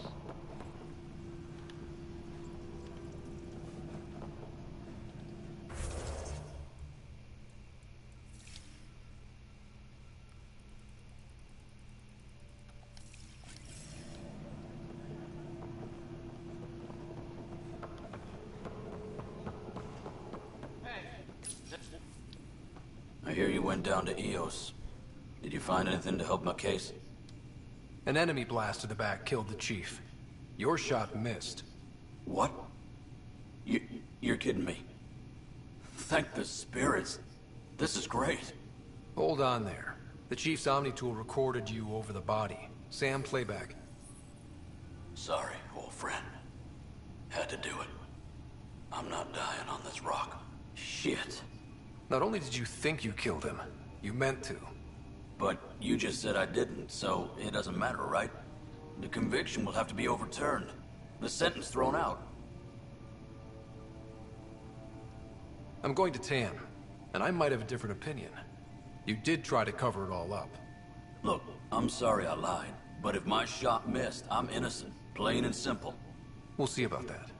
I hear you went down to EOS. Did you find anything to help my case? An enemy blast to the back killed the chief. Your shot missed. What? You're kidding me. Thank the spirits. This is great. Hold on there. The chief's Omni tool recorded you over the body. Sam, playback. Sorry, old friend. Had to do it. I'm not dying on this rock. Shit. Not only did you think you killed him, you meant to. But you just said I didn't, so it doesn't matter, right? The conviction will have to be overturned. The sentence thrown out. I'm going to Tam, and I might have a different opinion. You did try to cover it all up. Look, I'm sorry I lied, but if my shot missed, I'm innocent. Plain and simple. We'll see about that.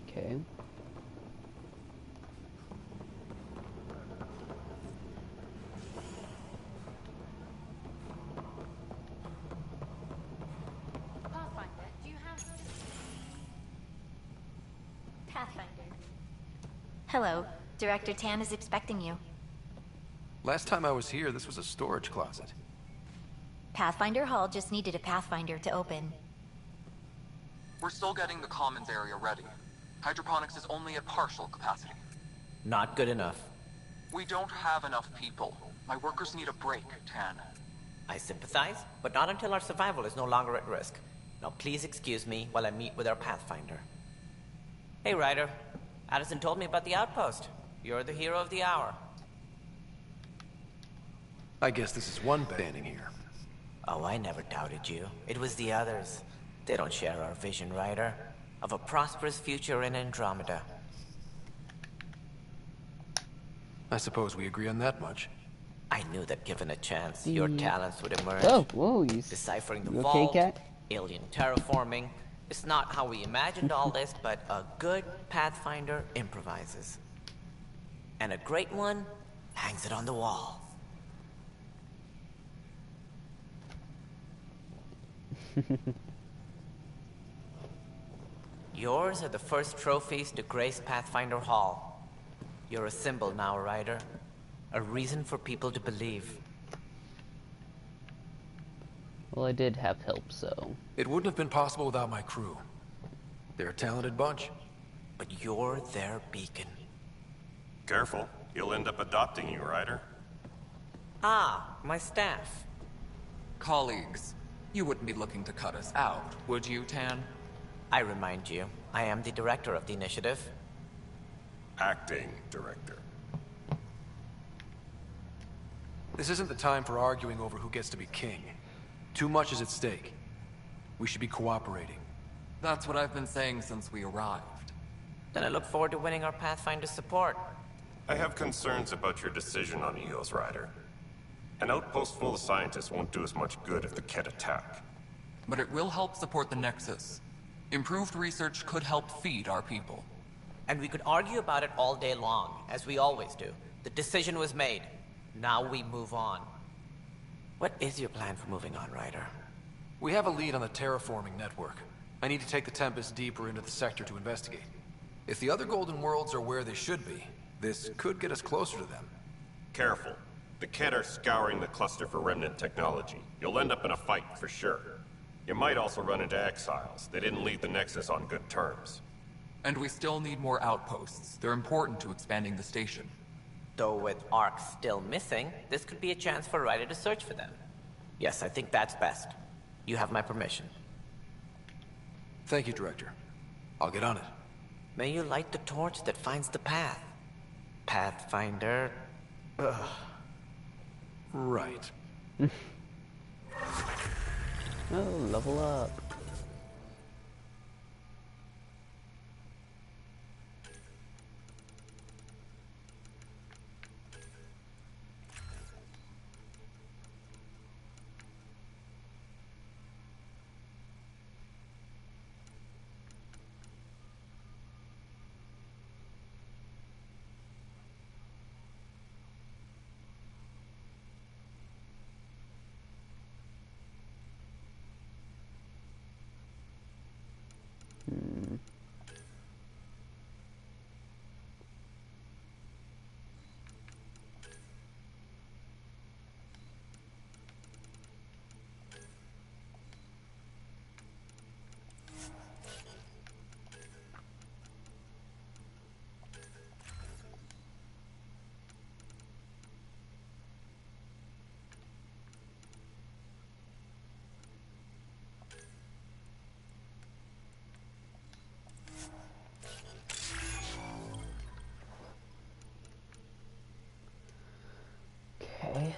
Okay. Pathfinder, do you have... Pathfinder. Hello. Director Tan is expecting you. Last time I was here, this was a storage closet. Pathfinder Hall just needed a Pathfinder to open. We're still getting the commons area ready. Hydroponics is only at partial capacity. Not good enough. We don't have enough people. My workers need a break, Tan. I sympathize, but not until our survival is no longer at risk. Now please excuse me while I meet with our Pathfinder. Hey, Ryder. Addison told me about the outpost. You're the hero of the hour. I guess this is one standing here. Oh, I never doubted you. It was the others. They don't share our vision, Ryder, of a prosperous future in Andromeda. I suppose we agree on that much. I knew that given a chance, your talents would emerge. Oh, whoa, Deciphering the you okay, vault, cat? alien terraforming, It's not how we imagined all this, but a good Pathfinder improvises. And a great one hangs it on the wall. Yours are the first trophies to grace Pathfinder Hall. You're a symbol now, Ryder. A reason for people to believe. Well, I did have help, so... It wouldn't have been possible without my crew. They're a talented bunch. But you're their beacon. Careful. He'll end up adopting you, Ryder. Ah, my staff. Colleagues, you wouldn't be looking to cut us out, would you, Tan? I remind you, I am the director of the initiative. Acting director. This isn't the time for arguing over who gets to be king. Too much is at stake. We should be cooperating. That's what I've been saying since we arrived. Then I look forward to winning our Pathfinder support. I have concerns about your decision on Eos, Ryder. An outpost full of scientists won't do us much good if the Kett attack. But it will help support the Nexus. Improved research could help feed our people. And we could argue about it all day long, as we always do. The decision was made. Now we move on. What is your plan for moving on, Ryder? We have a lead on the terraforming network. I need to take the Tempest deeper into the sector to investigate. If the other Golden Worlds are where they should be, this could get us closer to them. Careful. The Kett are scouring the cluster for remnant technology. You'll end up in a fight, for sure. You might also run into exiles. They didn't leave the Nexus on good terms. And we still need more outposts. They're important to expanding the station. Though with Ark still missing, this could be a chance for Ryder to search for them. Yes, I think that's best. You have my permission. Thank you, Director. I'll get on it. May you light the torch that finds the path. Pathfinder... Ugh. Right. Oh, level up. Okay.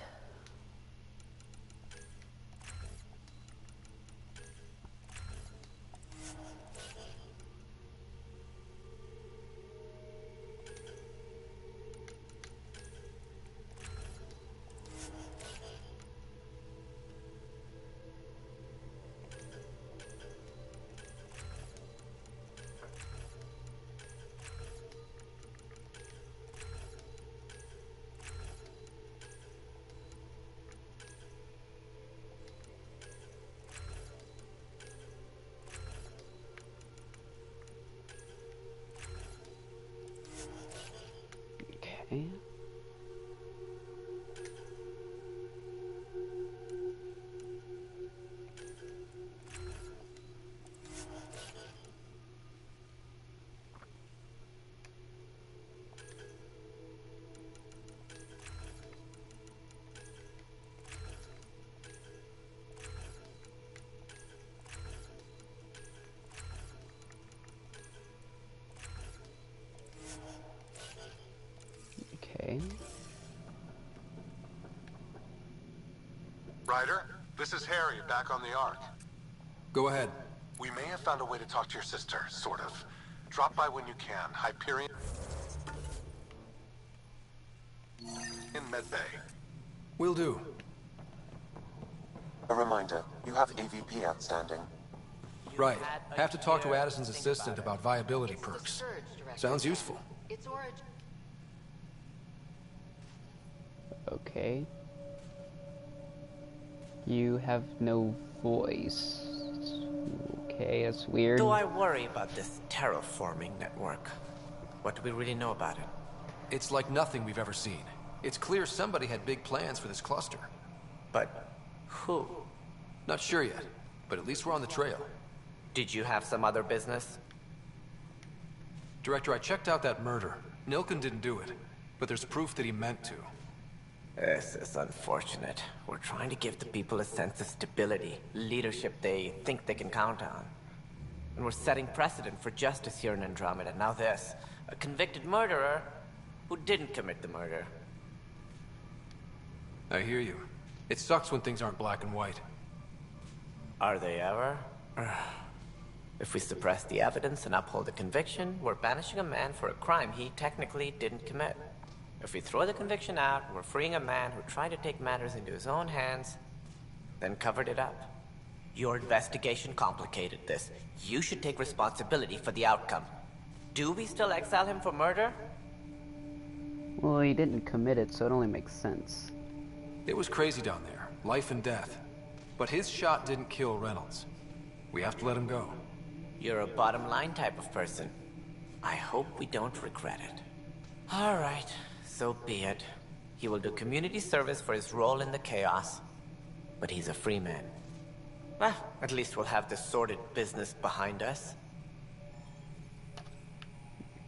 Okay. Okay. Ryder, this is Harry, back on the Ark. Go ahead. We may have found a way to talk to your sister, sort of. Drop by when you can. Hyperion in Medbay. Will do. A reminder, you have AVP outstanding. Right. Have to talk to Addison's assistant about viability perks. Sounds useful. Okay. You have no voice. Okay, that's weird. Do I worry about this terraforming network? What do we really know about it? It's like nothing we've ever seen. It's clear somebody had big plans for this cluster. But who? Not sure yet, but at least we're on the trail. Did you have some other business? Director, I checked out that murder. Nilken didn't do it, but there's proof that he meant to. This is unfortunate. We're trying to give the people a sense of stability, leadership they think they can count on. And we're setting precedent for justice here in Andromeda. Now this, a convicted murderer who didn't commit the murder. I hear you. It sucks when things aren't black and white. Are they ever? If we suppress the evidence and uphold the conviction, we're banishing a man for a crime he technically didn't commit. If we throw the conviction out, we're freeing a man who tried to take matters into his own hands, then covered it up. Your investigation complicated this. You should take responsibility for the outcome. Do we still exile him for murder? Well, he didn't commit it, so it only makes sense. It was crazy down there. Life and death. But his shot didn't kill Reynolds. We have to let him go. You're a bottom line type of person. I hope we don't regret it. All right, so be it. He will do community service for his role in the chaos. But he's a free man. Well, at least we'll have this sordid business behind us.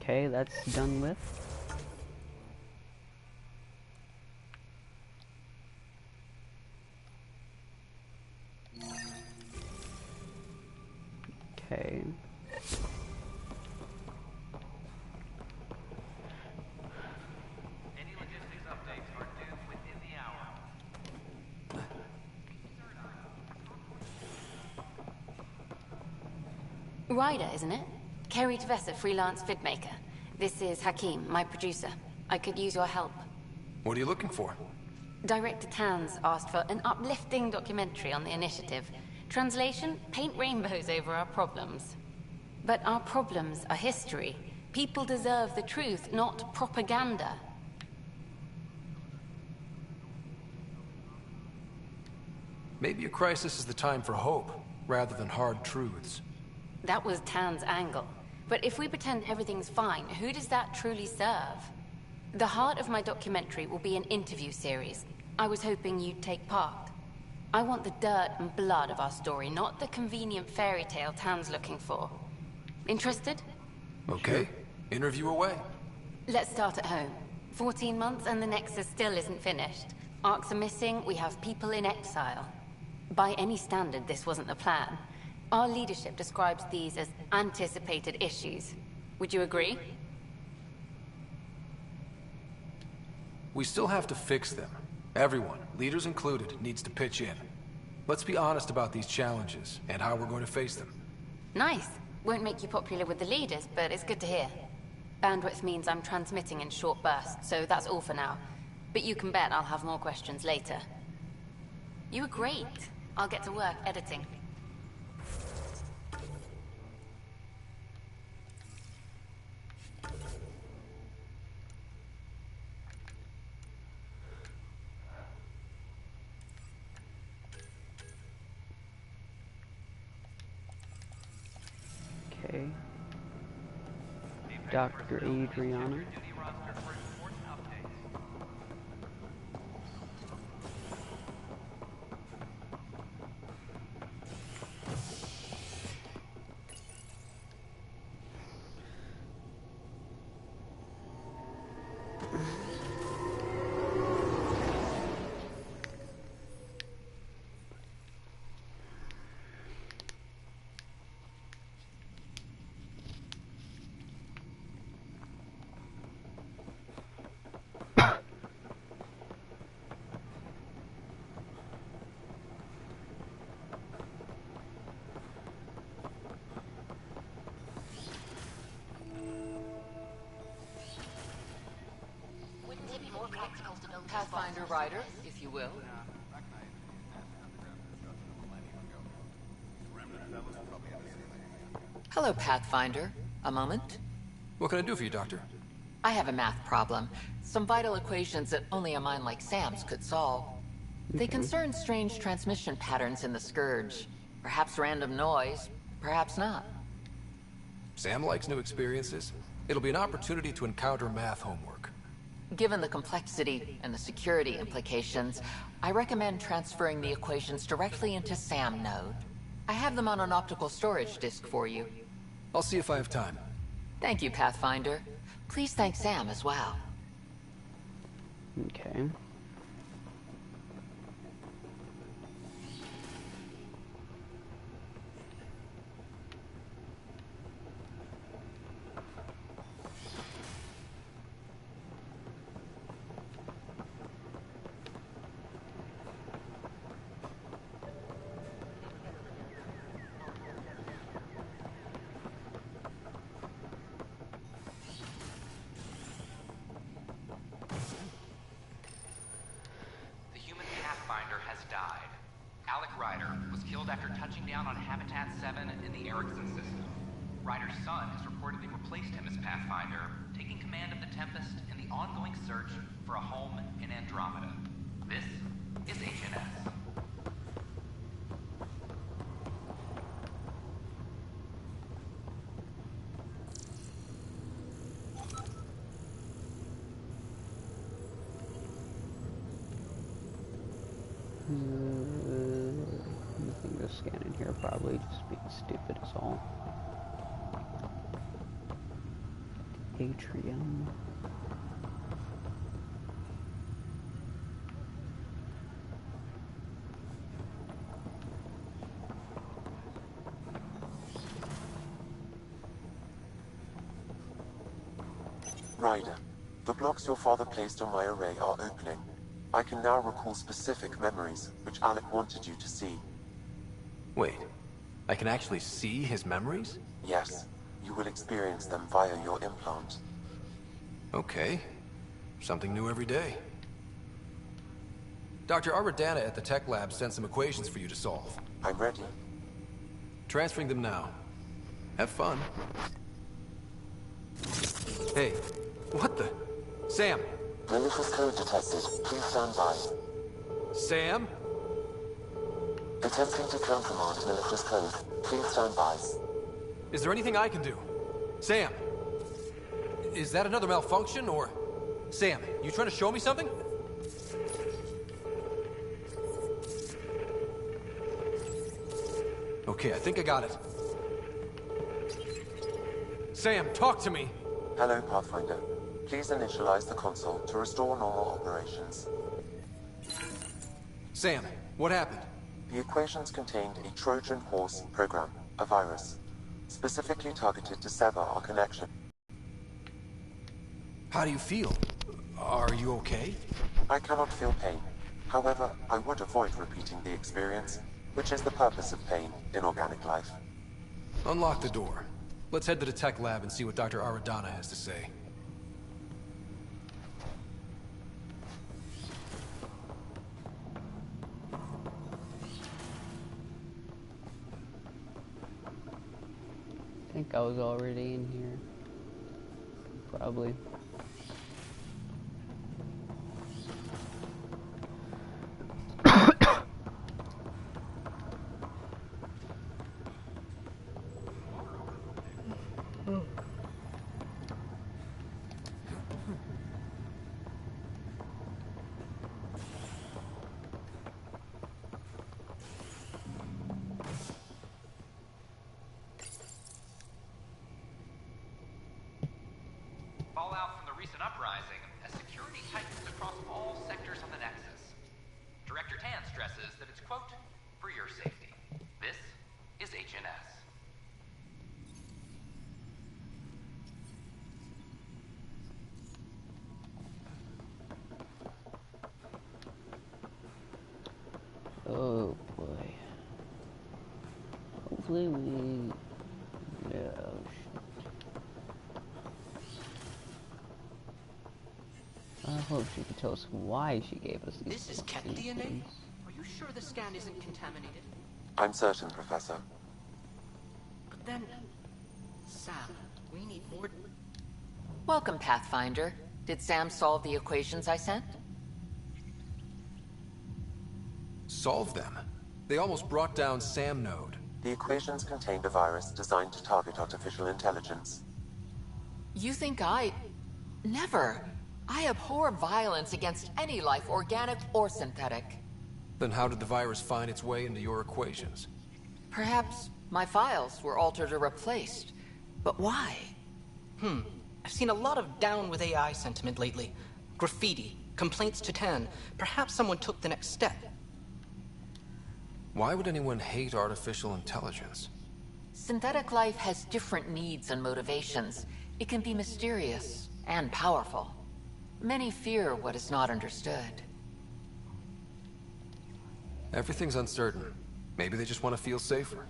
Okay, that's done with. Okay. Any logistics updates are due within the hour. Ryder, isn't it? Kerry Tavessa, freelance vidmaker. This is Hakim, my producer. I could use your help. What are you looking for? Director Tans asked for an uplifting documentary on the initiative. Translation, paint rainbows over our problems. But our problems are history. People deserve the truth, not propaganda. Maybe a crisis is the time for hope, rather than hard truths. That was Tan's angle. But if we pretend everything's fine, who does that truly serve? The heart of my documentary will be an interview series. I was hoping you'd take part. I want the dirt and blood of our story, not the convenient fairy tale Tan's looking for. Interested? Okay. Interview away. Let's start at home. 14 months and the Nexus still isn't finished. Arcs are missing, we have people in exile. By any standard, this wasn't the plan. Our leadership describes these as anticipated issues. Would you agree? We still have to fix them. Everyone, leaders included, needs to pitch in. Let's be honest about these challenges and how we're going to face them. Nice. Won't make you popular with the leaders, but it's good to hear. Bandwidth means I'm transmitting in short bursts, so that's all for now. But you can bet I'll have more questions later. You were great. I'll get to work editing. Okay. Dr. Adriana. Pathfinder Rider, if you will. Hello, Pathfinder. A moment? What can I do for you, Doctor? I have a math problem. Some vital equations that only a mind like Sam's could solve. They concern strange transmission patterns in the Scourge. Perhaps random noise, perhaps not. Sam likes new experiences. It'll be an opportunity to encounter math homework. Given the complexity and the security implications, I recommend transferring the equations directly into SAM node. I have them on an optical storage disk for you. I'll see if I have time. Thank you, Pathfinder. Please thank Sam as well. Okay. After touching down on Habitat 7 in the Erickson system. Ryder's son has reportedly replaced him as Pathfinder, taking command of the Tempest in the ongoing search for a home in Andromeda. This is HNS. Scan in here, probably just being stupid as all. Atrium. Ryder, the blocks your father placed on my array are opening. I can now recall specific memories, which Alec wanted you to see. Wait, I can actually see his memories? Yes, you will experience them via your implant. Okay, something new every day. Dr. Aradana at the tech lab sent some equations for you to solve. I'm ready. Transferring them now. Have fun. Hey, what the? Sam! Malicious code detected. Please stand by. Sam? Attempting to countermand malicious code. Please stand by. Is there anything I can do? Sam! Is that another malfunction, or... Sam, you trying to show me something? Okay, I think I got it. Sam, talk to me! Hello, Pathfinder. Please initialize the console to restore normal operations. Sam, what happened? The equations contained a Trojan horse program, a virus, specifically targeted to sever our connection. How do you feel? Are you okay? I cannot feel pain. However, I would avoid repeating the experience, which is the purpose of pain in organic life. Unlock the door. Let's head to the tech lab and see what Dr. Aradana has to say. I think I was already in here. Probably. Fallout from the recent uprising as security tightens across all sectors of the Nexus. Director Tan stresses that it's, quote, for your safety. This is HNS. Oh boy. Hopefully we... Oh shit. I hope she could tell us why she gave us these. This is cat DNA? Are you sure the scan isn't contaminated? I'm certain, Professor. But then, Welcome, Pathfinder. Did Sam solve the equations I sent? Solve them? They almost brought down Sam Node. The equations contained a virus designed to target artificial intelligence. You think I... Never. I abhor violence against any life, organic or synthetic. Then how did the virus find its way into your equations? Perhaps my files were altered or replaced. But why? I've seen a lot of down with AI sentiment lately. Graffiti, complaints to 10. Perhaps someone took the next step. Why would anyone hate artificial intelligence? Synthetic life has different needs and motivations. It can be mysterious and powerful. Many fear what is not understood. Everything's uncertain. Maybe they just want to feel safer.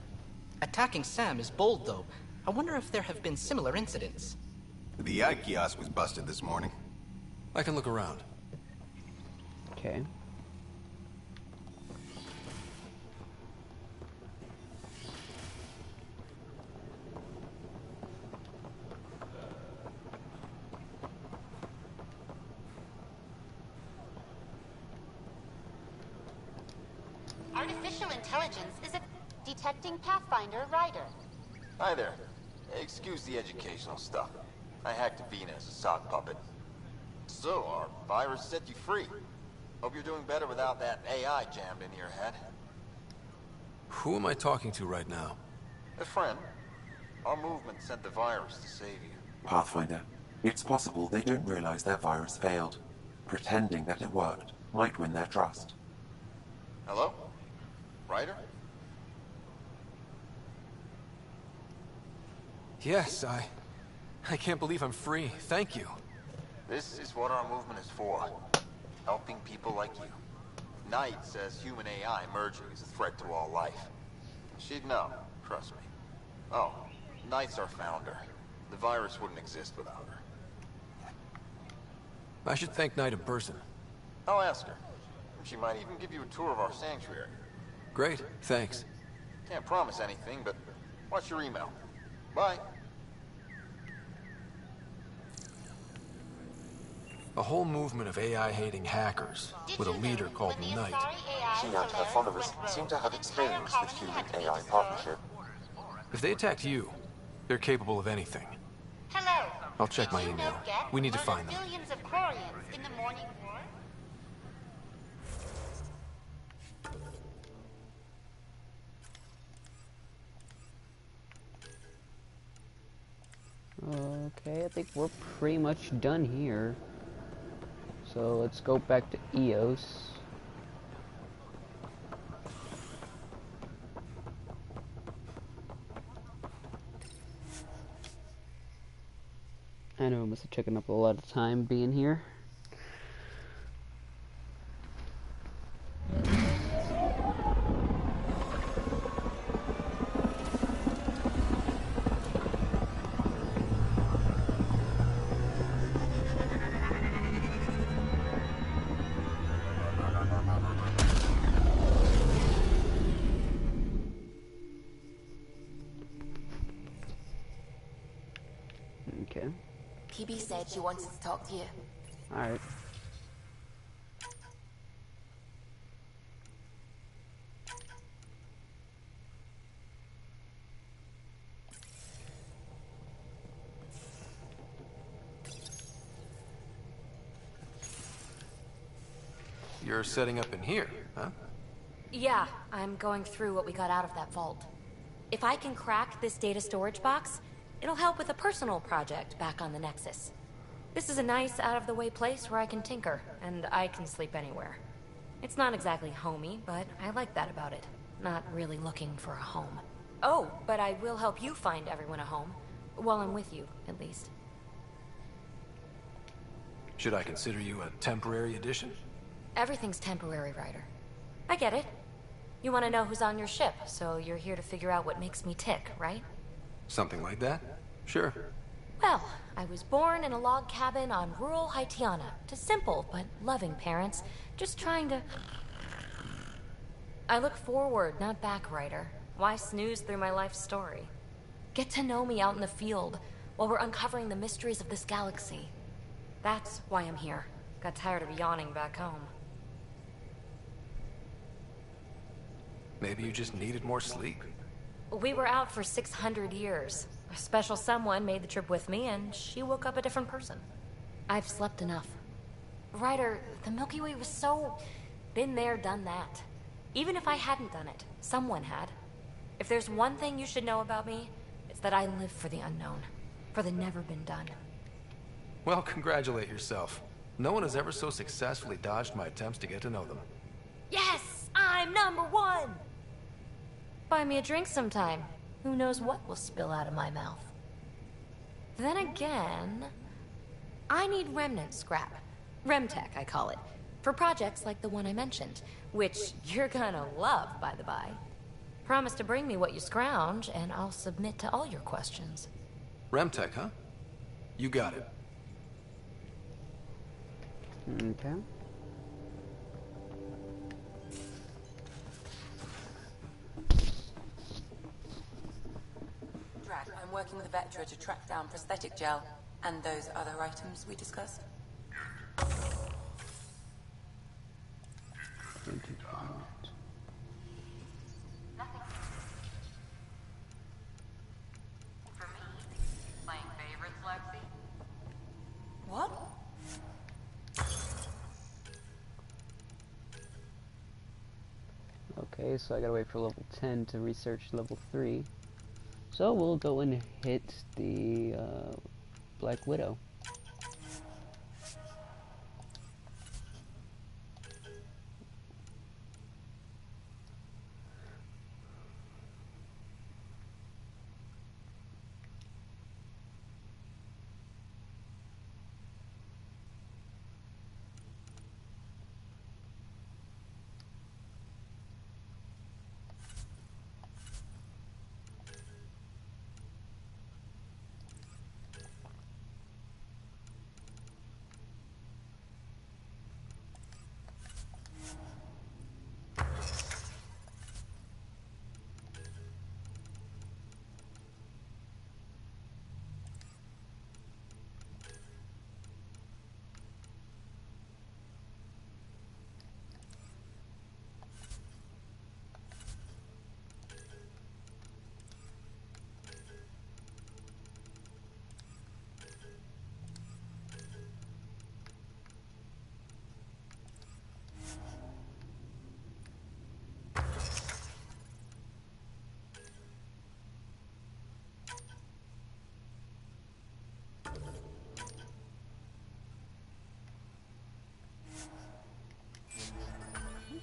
Attacking Sam is bold, though. I wonder if there have been similar incidents. The AI kiosk was busted this morning. I can look around. Okay. Artificial intelligence is a detecting Pathfinder Rider. Hi there. Excuse the educational stuff. I hacked Vina as a sock puppet. So, our virus set you free. Hope you're doing better without that AI jammed into your head. Who am I talking to right now? A friend. Our movement sent the virus to save you. Pathfinder, it's possible they don't realize their virus failed. Pretending that it worked might win their trust. Hello? Ryder? Yes, I can't believe I'm free. Thank you. This is what our movement is for. Helping people like you. Knight says human AI merging is a threat to all life. She'd know, trust me. Oh, Knight's our founder. The virus wouldn't exist without her. I should thank Knight in person. I'll ask her. She might even give you a tour of our sanctuary. Great, thanks. Can't promise anything, but watch your email. Bye. A whole movement of AI-hating hackers, with a leader called Knight. She and her followers seem to have experience with human-AI partnership. If they attacked you, they're capable of anything. Hello. I'll check my email. We need to find them. Billions of Quarians in the morning war? Okay, I think we're pretty much done here. So let's go back to EOS. I know I must have taken up a lot of time being here. Okay. PB said she wanted to talk to you. Alright. You're setting up in here, huh? Yeah, I'm going through what we got out of that vault. If I can crack this data storage box, it'll help with a personal project back on the Nexus. This is a nice, out-of-the-way place where I can tinker, and I can sleep anywhere. It's not exactly homey, but I like that about it. Not really looking for a home. Oh, but I will help you find everyone a home. While I'm with you, at least. Should I consider you a temporary addition? Everything's temporary, Ryder. I get it. You want to know who's on your ship, so you're here to figure out what makes me tick, right? Something like that? Sure. Well, I was born in a log cabin on rural Haitiana to simple but loving parents, just trying to... I look forward, not back, Ryder. Why snooze through my life story? Get to know me out in the field. while we're uncovering the mysteries of this galaxy. That's why I'm here. Got tired of yawning back home. Maybe you just needed more sleep. We were out for 600 years. A special someone made the trip with me, and she woke up a different person. I've slept enough. Ryder, the Milky Way was so... been there, done that. Even if I hadn't done it, someone had. If there's one thing you should know about me, it's that I live for the unknown. For the never been done. Well, congratulate yourself. No one has ever so successfully dodged my attempts to get to know them. Yes! I'm #1! Buy me a drink sometime. Who knows what will spill out of my mouth. Then again... I need remnant scrap. Remtech, I call it. For projects like the one I mentioned. Which you're gonna love, by the by. Promise to bring me what you scrounge, and I'll submit to all your questions. Remtech, huh? You got it. Okay. Drac, I'm working with Vectra to track down prosthetic gel and those other items we discussed. What? Okay, so I gotta wait for level 10 to research level 3. So we'll go and hit the Black Widow.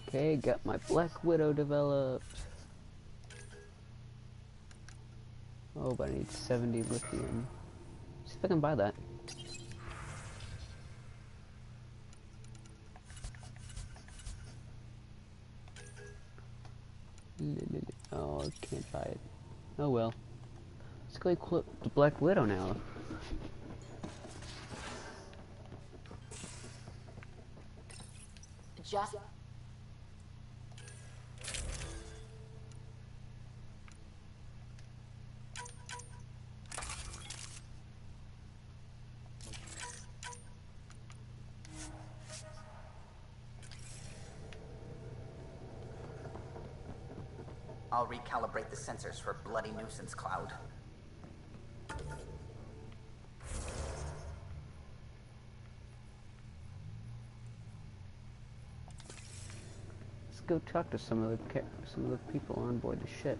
Okay, got my Black Widow developed. Oh, but I need 70 lithium. See if I can buy that. Oh, I can't buy it. Oh well. Let's go equip the Black Widow now. Just... I'll recalibrate the sensors for bloody nuisance cloud. Let's go talk to some of the people on board the ship.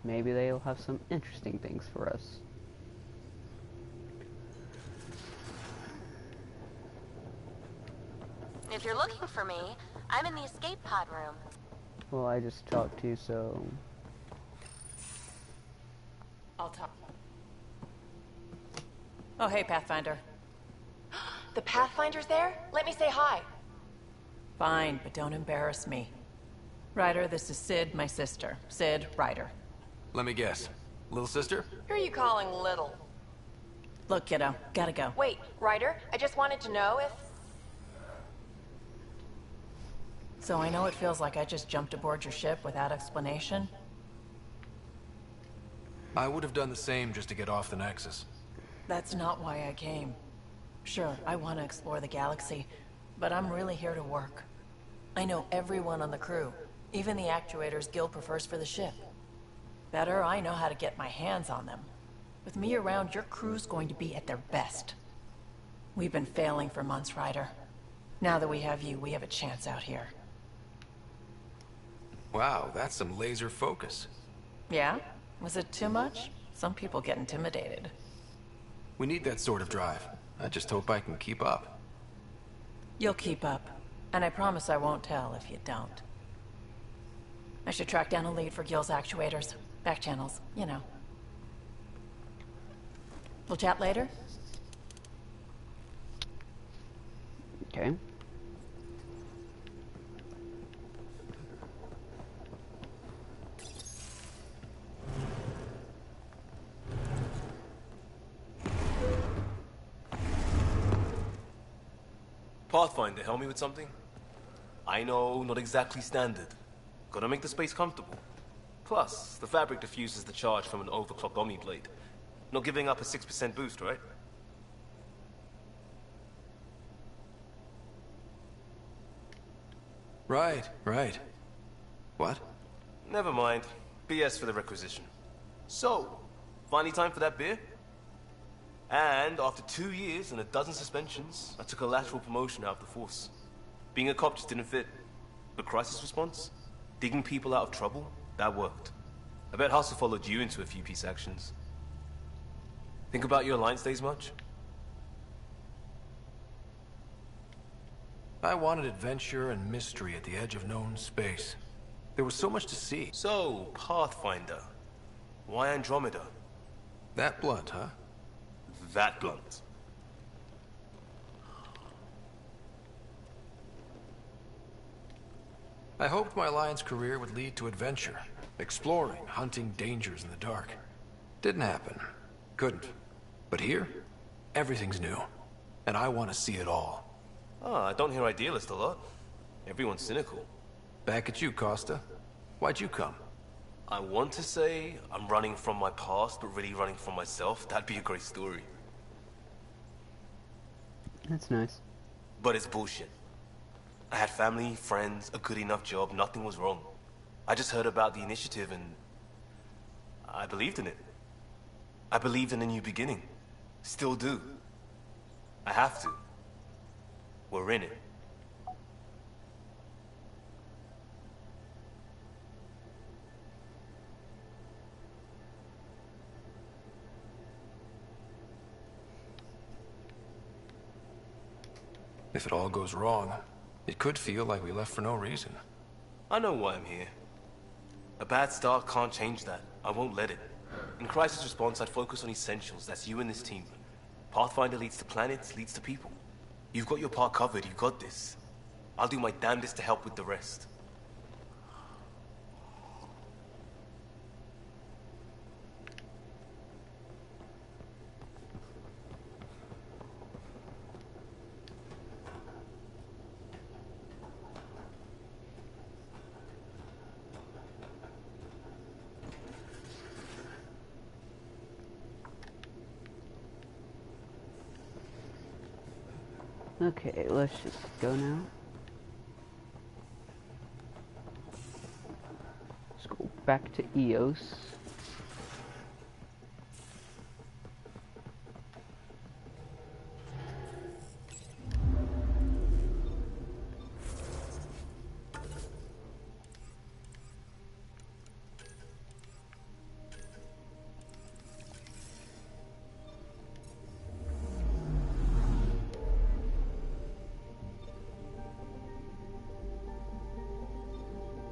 Maybe they'll have some interesting things for us. If you're looking for me, I'm in the escape pod room. Well, I just talked to you, so... I'll talk. Oh, hey, Pathfinder. The Pathfinder's there? Let me say hi. Fine, but don't embarrass me. Ryder, this is Sid, my sister. Sid, Ryder. Let me guess. Little sister? Who are you calling little? Look, kiddo, gotta go. Wait, Ryder, I just wanted to know if... So I know it feels like I just jumped aboard your ship without explanation. I would have done the same just to get off the Nexus. That's not why I came. Sure, I want to explore the galaxy, but I'm really here to work. I know everyone on the crew, even the actuators Gil prefers for the ship. Better, I know how to get my hands on them. With me around, your crew's going to be at their best. We've been failing for months, Ryder. Now that we have you, we have a chance out here. Wow, that's some laser focus. Yeah? Was it too much? Some people get intimidated. We need that sort of drive. I just hope I can keep up. You'll keep up. And I promise I won't tell if you don't. I should track down a lead for Gil's actuators. Back channels, you know. We'll chat later? Okay. Pathfinder, help me with something? I know, not exactly standard. Gotta make the space comfortable. Plus, the fabric diffuses the charge from an overclocked Omniblade. Not giving up a 6% boost, right? Right. What? Never mind. BS for the requisition. So, finally time for that beer? And after 2 years and a dozen suspensions, I took a lateral promotion out of the force. Being a cop just didn't fit. But crisis response? Digging people out of trouble? That worked. I bet Hustle followed you into a few peace actions. Think about your Alliance days much? I wanted adventure and mystery at the edge of known space. There was so much to see. So, Pathfinder. Why Andromeda? That blunt, huh? That blunt. I hoped my Alliance career would lead to adventure. Exploring, hunting dangers in the dark. Didn't happen. Couldn't. But here, everything's new. And I want to see it all. I don't hear idealist a lot. Everyone's cynical. Back at you, Costa. Why'd you come? I want to say I'm running from my past, but really running from myself. That'd be a great story. That's nice. But it's bullshit. I had family, friends, a good enough job, nothing was wrong. I just heard about the initiative and I believed in it. I believed in a new beginning. Still do. I have to. We're in it. If it all goes wrong, it could feel like we left for no reason. I know why I'm here. A bad start can't change that. I won't let it. In crisis response, I'd focus on essentials. That's you and this team. Pathfinder leads to planets, leads to people. You've got your part covered. You've got this. I'll do my damnedest to help with the rest. Okay, let's just go now. Let's go back to EOS.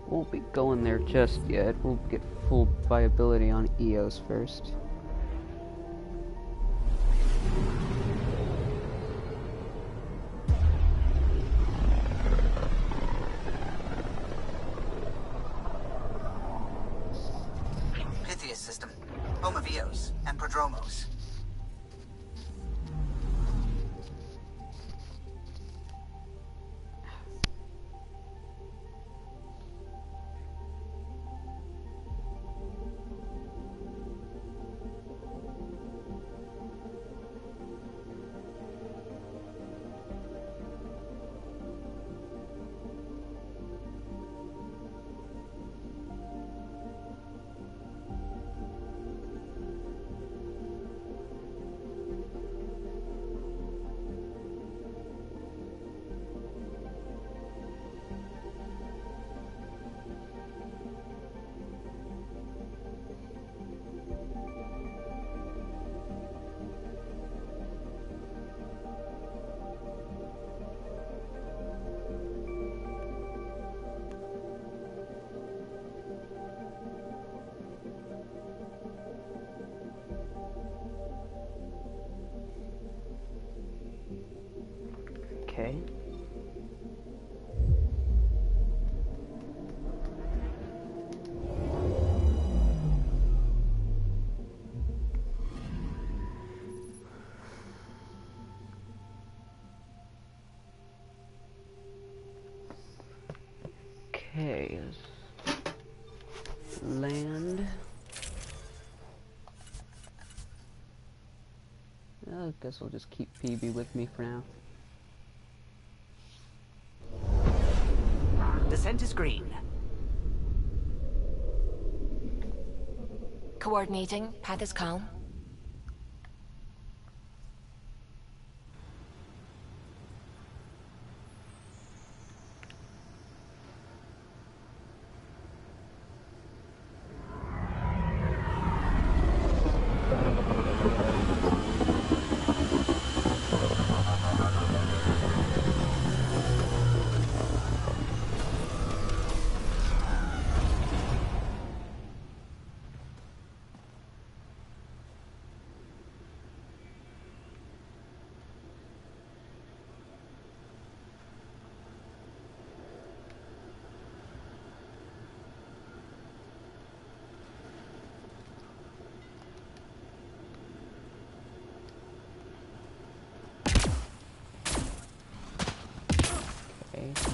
Won't be going there just yet. We'll get full viability on EOS first. Pythias system, home of Eos and Prodromos. Okay. Okay, land. I guess I'll just keep PB with me for now. Descent is green. Coordinating. Path is calm.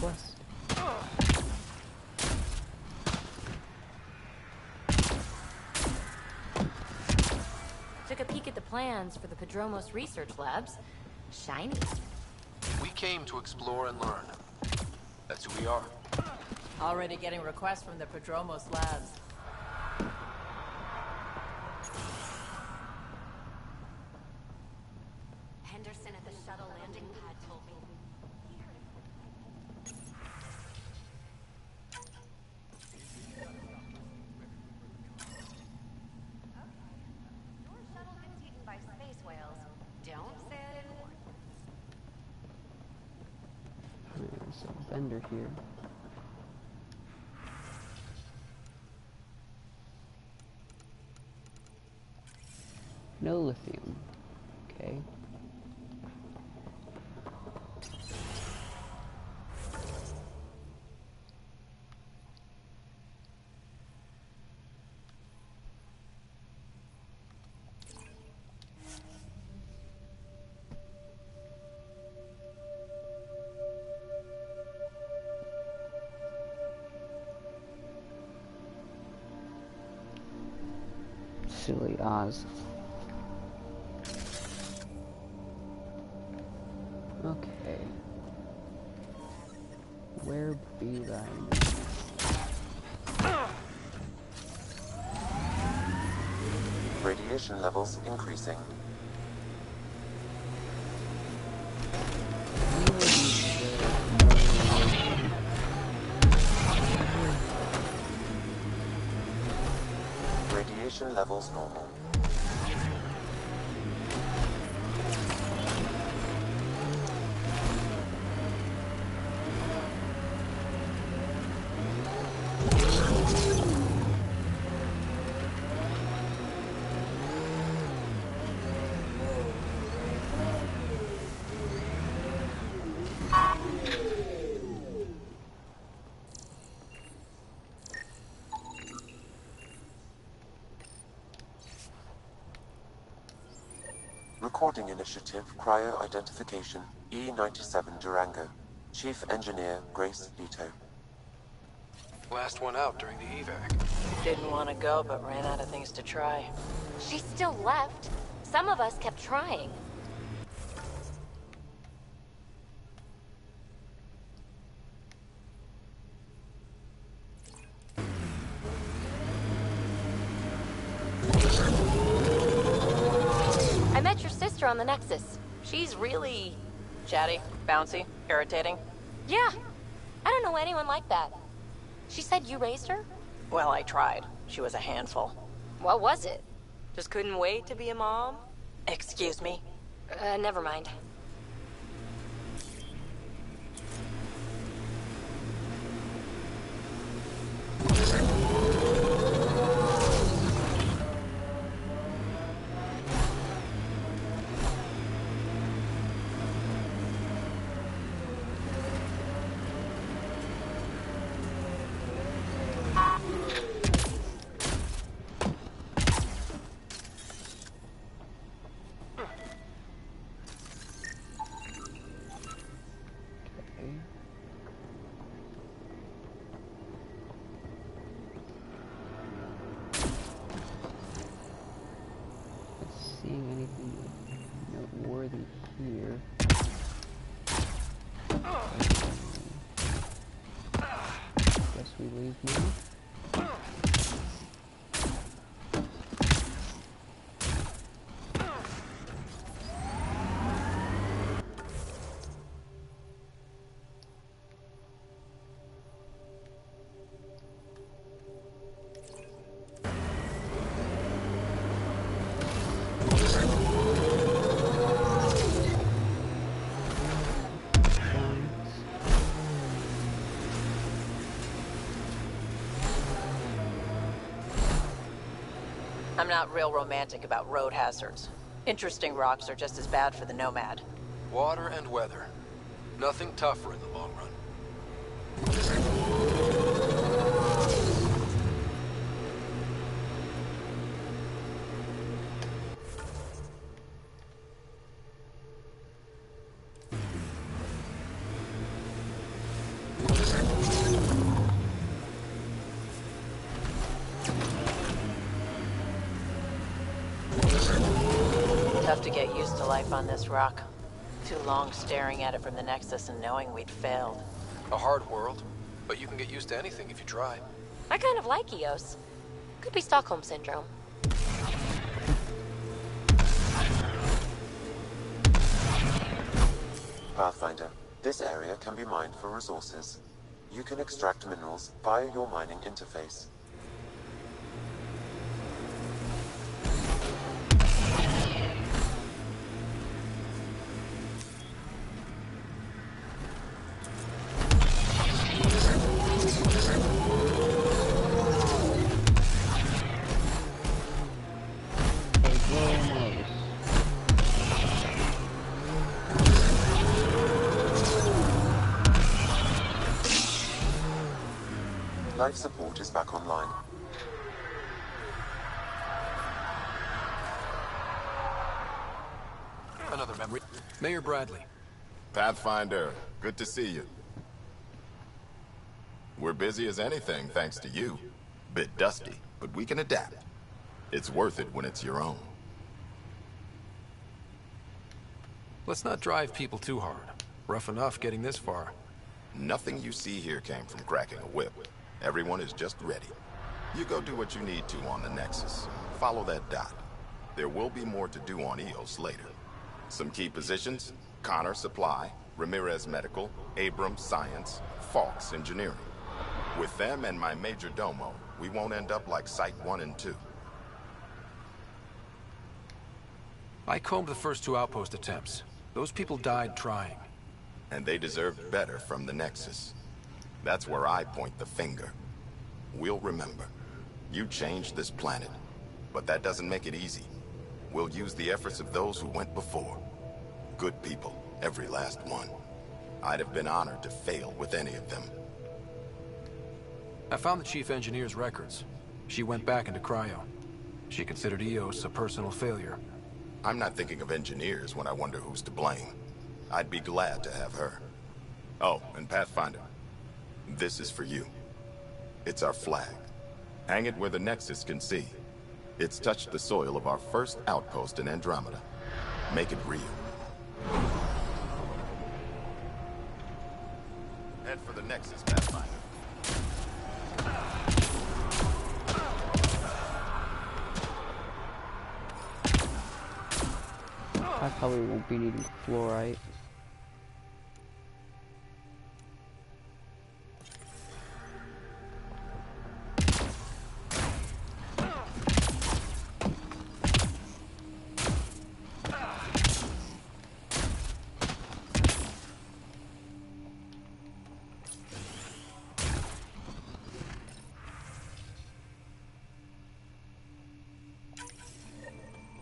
Quest. Took a peek at the plans for the Padromos research labs. Shiny. We came to explore and learn. That's who we are. Already getting requests from the Padromos labs. Henderson at the shuttle landing pad told me. Your shuttle gets eaten by space whales. Don't say I didn't warn you. There's a vendor here. No lithium. Okay. Silly Oz. Okay. Where be thy Radiation levels increasing. Radiation levels normal. Recording Initiative Cryo-Identification E-97 Durango. Chief Engineer Grace Leto. Last one out during the evac. Didn't want to go, but ran out of things to try. She still left. Some of us kept trying. I met your sister on the Nexus. She's really... Chatty, bouncy, irritating. Yeah. I don't know anyone like that. She said you raised her? Well, I tried. She was a handful. What was it? Just couldn't wait to be a mom? Excuse me? Never mind. Nothing here. Guess we leave now. I'm not real romantic about road hazards. Interesting rocks are just as bad for the Nomad. Water and weather. Nothing tougher in the long run. Tough to get used to life on this rock. Too long staring at it from the Nexus and knowing we'd failed. A hard world, but you can get used to anything if you try. I kind of like Eos. Could be Stockholm Syndrome. Pathfinder, this area can be mined for resources. You can extract minerals via your mining interface. Life support is back online. Another memory. Mayor Bradley. Pathfinder, good to see you. We're busy as anything, thanks to you. Bit dusty, but we can adapt. It's worth it when it's your own. Let's not drive people too hard. Rough enough getting this far. Nothing you see here came from cracking a whip. Everyone is just ready. You go do what you need to on the Nexus. Follow that dot. There will be more to do on Eos later. Some key positions: Connor Supply, Ramirez Medical, Abrams Science, Falks Engineering. With them and my major domo, we won't end up like Site 1 and 2. I combed the first 2 outpost attempts. Those people died trying. And they deserved better from the Nexus. That's where I point the finger. We'll remember. You changed this planet, but that doesn't make it easy. We'll use the efforts of those who went before. Good people, every last one. I'd have been honored to fail with any of them. I found the chief engineer's records. She went back into cryo. She considered Eos a personal failure. I'm not thinking of engineers when I wonder who's to blame. I'd be glad to have her. Oh, and Pathfinder, this is for you. It's our flag. Hang it where the Nexus can see. It's touched the soil of our first outpost in Andromeda. Make it real. Head for the Nexus, Pathfinder. I probably won't be needing fluorite.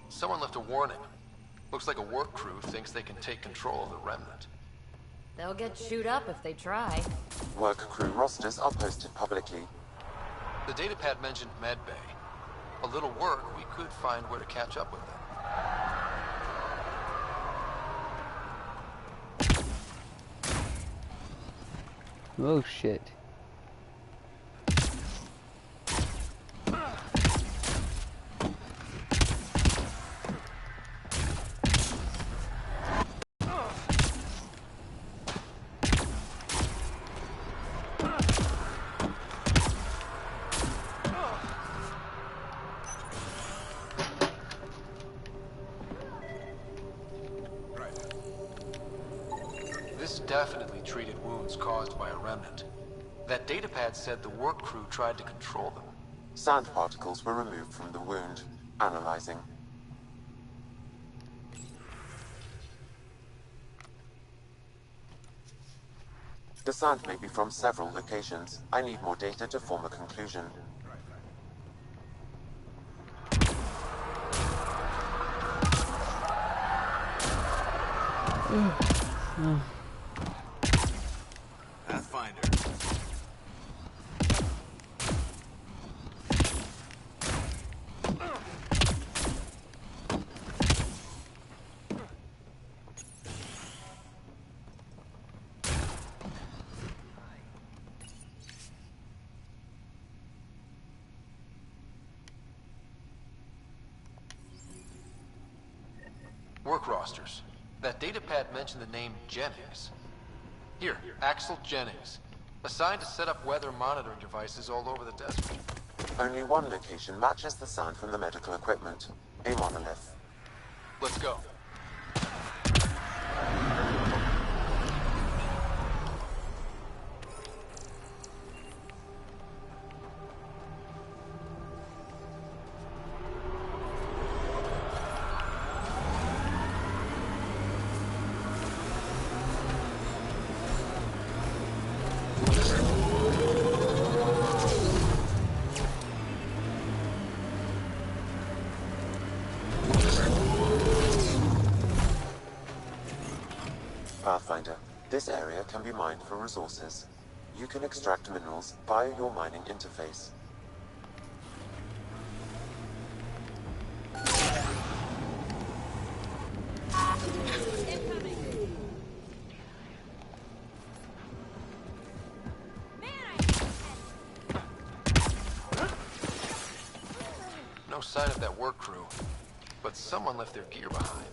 Someone left a warning. Looks like a work crew thinks they can take control of the Remnant. They'll get chewed up if they try. Work crew rosters are posted publicly. The datapad mentioned medbay. A little work, we could find where to catch up with them. Oh shit. This definitely treated wounds caused by a remnant. That datapad said the work crew tried to control them. Sand particles were removed from the wound. Analyzing. The sand may be from several locations. I need more data to form a conclusion. Pathfinder. Work rosters. That datapad mentioned the name Jennings. Here, Axel Jennings. Assigned to set up weather monitoring devices all over the desert. Only one location matches the sound from the medical equipment. A monolith. Let's go. Pathfinder, this area can be mined for resources. You can extract minerals via your mining interface. No sign of that work crew, but someone left their gear behind.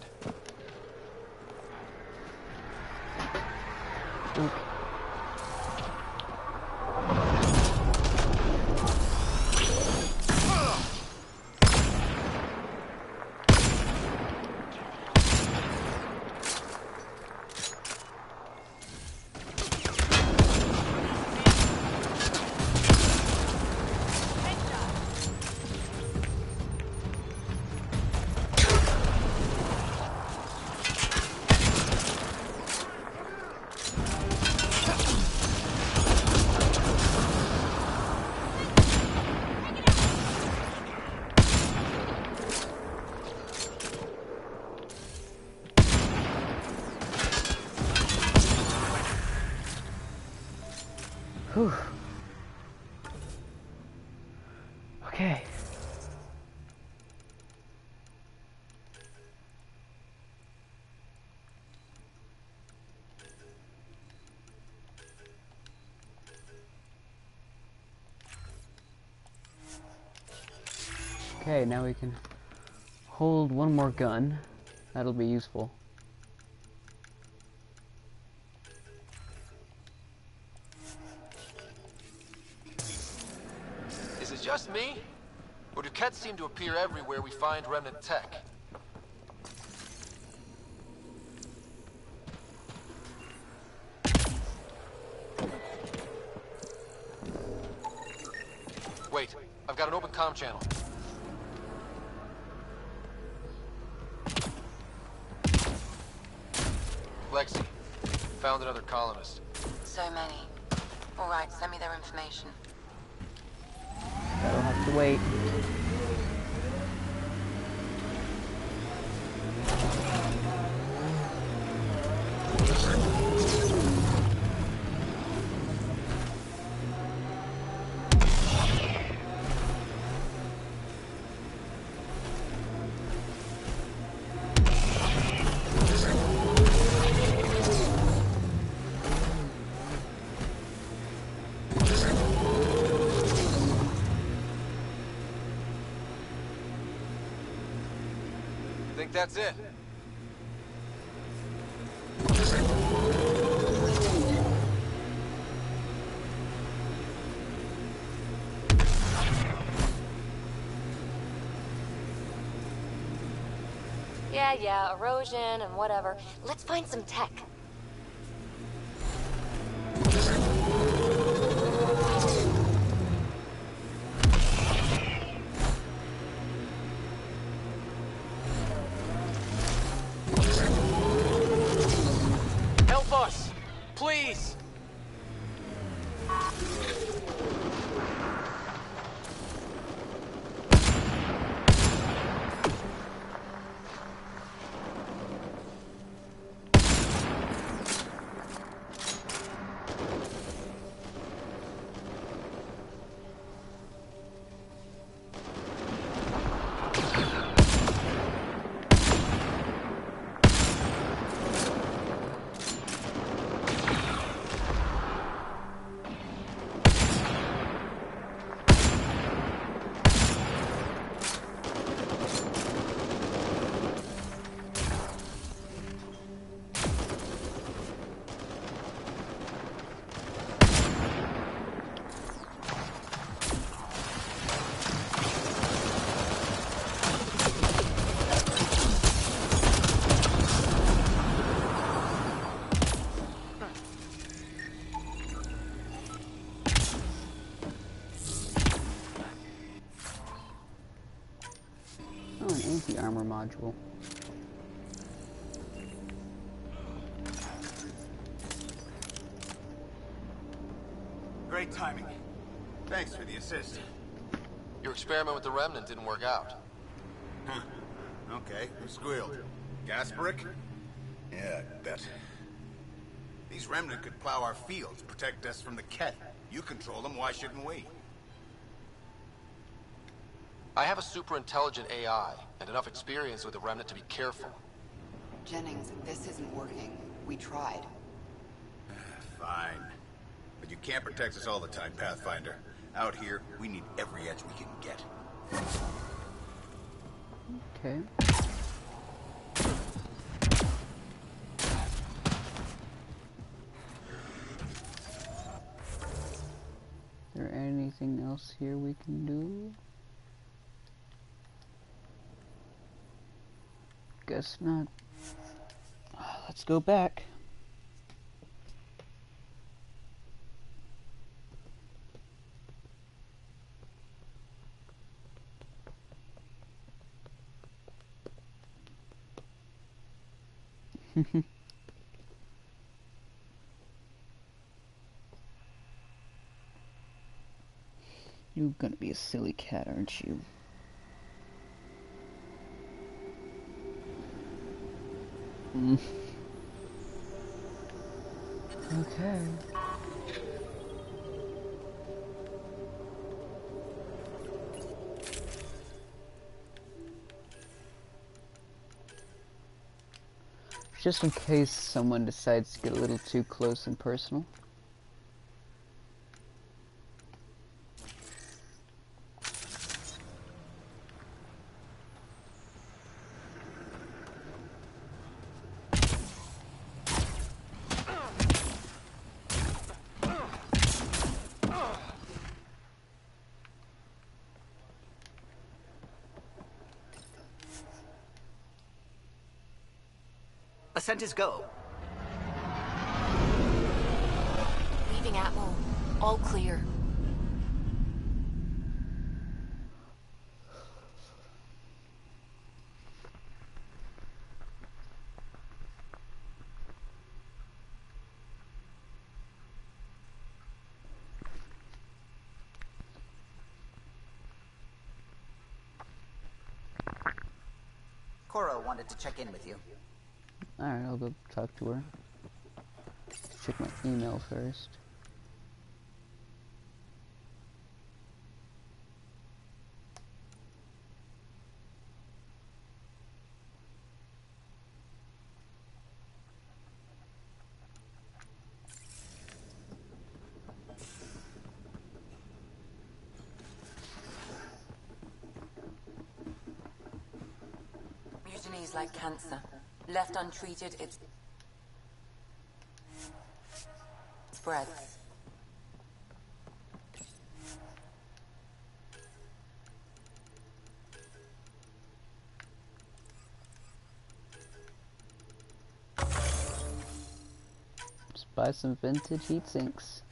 Whew. Okay. Okay, now we can hold one more gun. That'll be useful. Is it just me? Or do Kets seem to appear everywhere we find remnant tech? Wait, I've got an open comm channel. Lexi, found another colonist. So many. All right, send me their information. That'll have to wait. Think that's it? Yeah, erosion and whatever. Let's find some tech. Please! Oh, an anti-armor module. Great timing. Thanks for the assist. Your experiment with the Remnant didn't work out. Huh. Okay, who squealed? Gasparic? Yeah, I bet. These Remnant could plow our fields, protect us from the Ket. You control them, why shouldn't we? I have a super intelligent AI, and enough experience with the Remnant to be careful. Jennings, this isn't working. We tried. Fine. But you can't protect us all the time, Pathfinder. Out here, we need every edge we can get. Okay. Is there anything else here we can do? Guess not. Let's go back. You're gonna be a silly cat, aren't you? Okay. Just in case someone decides to get a little too close and personal. Ascent is go. Leaving Atmo. All clear. Cora wanted to check in with you. Alright, I'll go talk to her. Check my email first. Mutiny is like cancer. Left untreated, it spreads. Just buy some vintage heat sinks.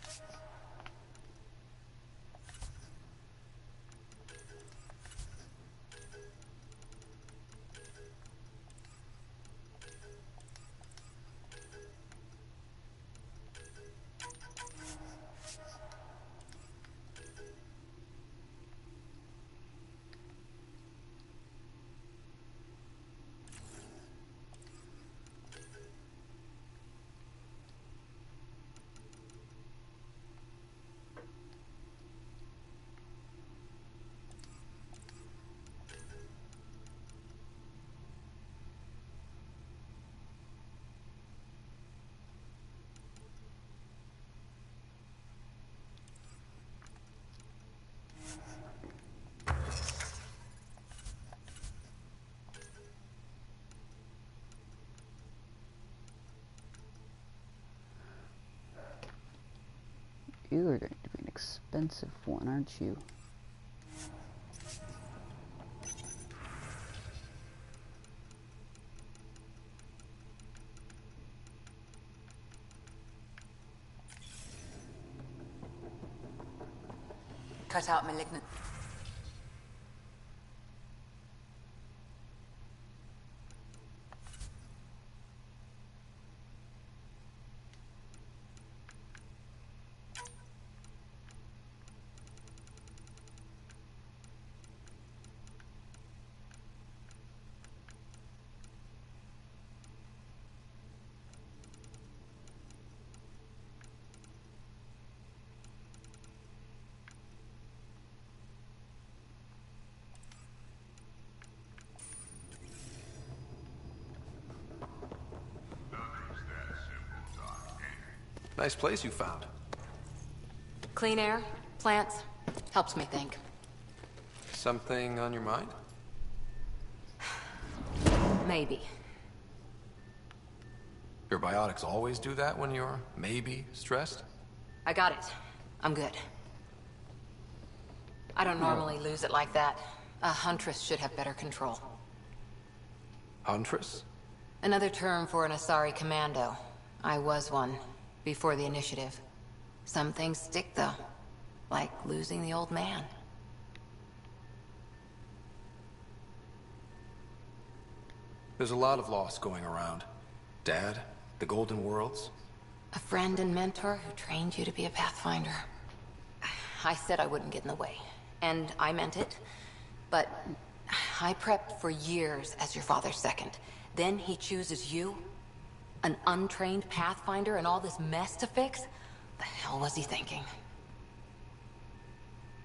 You are going to be an expensive one, aren't you? Cut out malignant. Nice place you found. Clean air, plants, helps me think. Something on your mind? Maybe. Your biotics always do that when you're maybe stressed? I got it. I'm good. I don't normally lose it like that. A huntress should have better control. Huntress? Another term for an Asari commando. I was one, before the initiative. Some things stick, though. Like losing the old man. There's a lot of loss going around. Dad, the Golden Worlds. A friend and mentor who trained you to be a Pathfinder. I said I wouldn't get in the way. And I meant it. But I prepped for years as your father's second. Then he chooses you? An untrained Pathfinder and all this mess to fix? The hell was he thinking?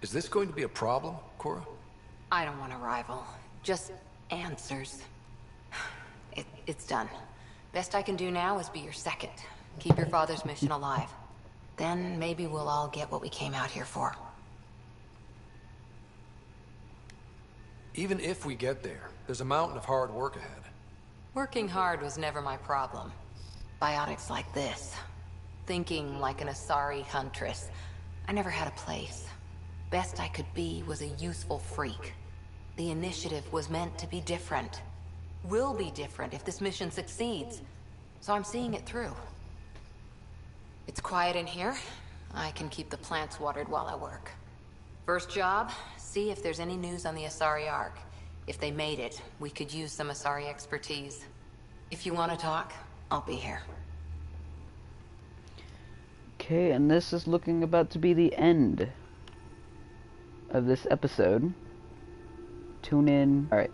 Is this going to be a problem, Cora? I don't want a rival. Just answers. It's done. Best I can do now is be your second. Keep your father's mission alive. Then maybe we'll all get what we came out here for. Even if we get there, there's a mountain of hard work ahead. Working hard was never my problem. Biotics like this. Thinking like an Asari huntress. I never had a place. Best I could be was a useful freak. The initiative was meant to be different. Will be different if this mission succeeds. So I'm seeing it through. It's quiet in here. I can keep the plants watered while I work. First job, see if there's any news on the Asari Ark. If they made it, we could use some Asari expertise. If you want to talk, I'll be here. Okay, and this is looking about to be the end of this episode. Tune in. Alright.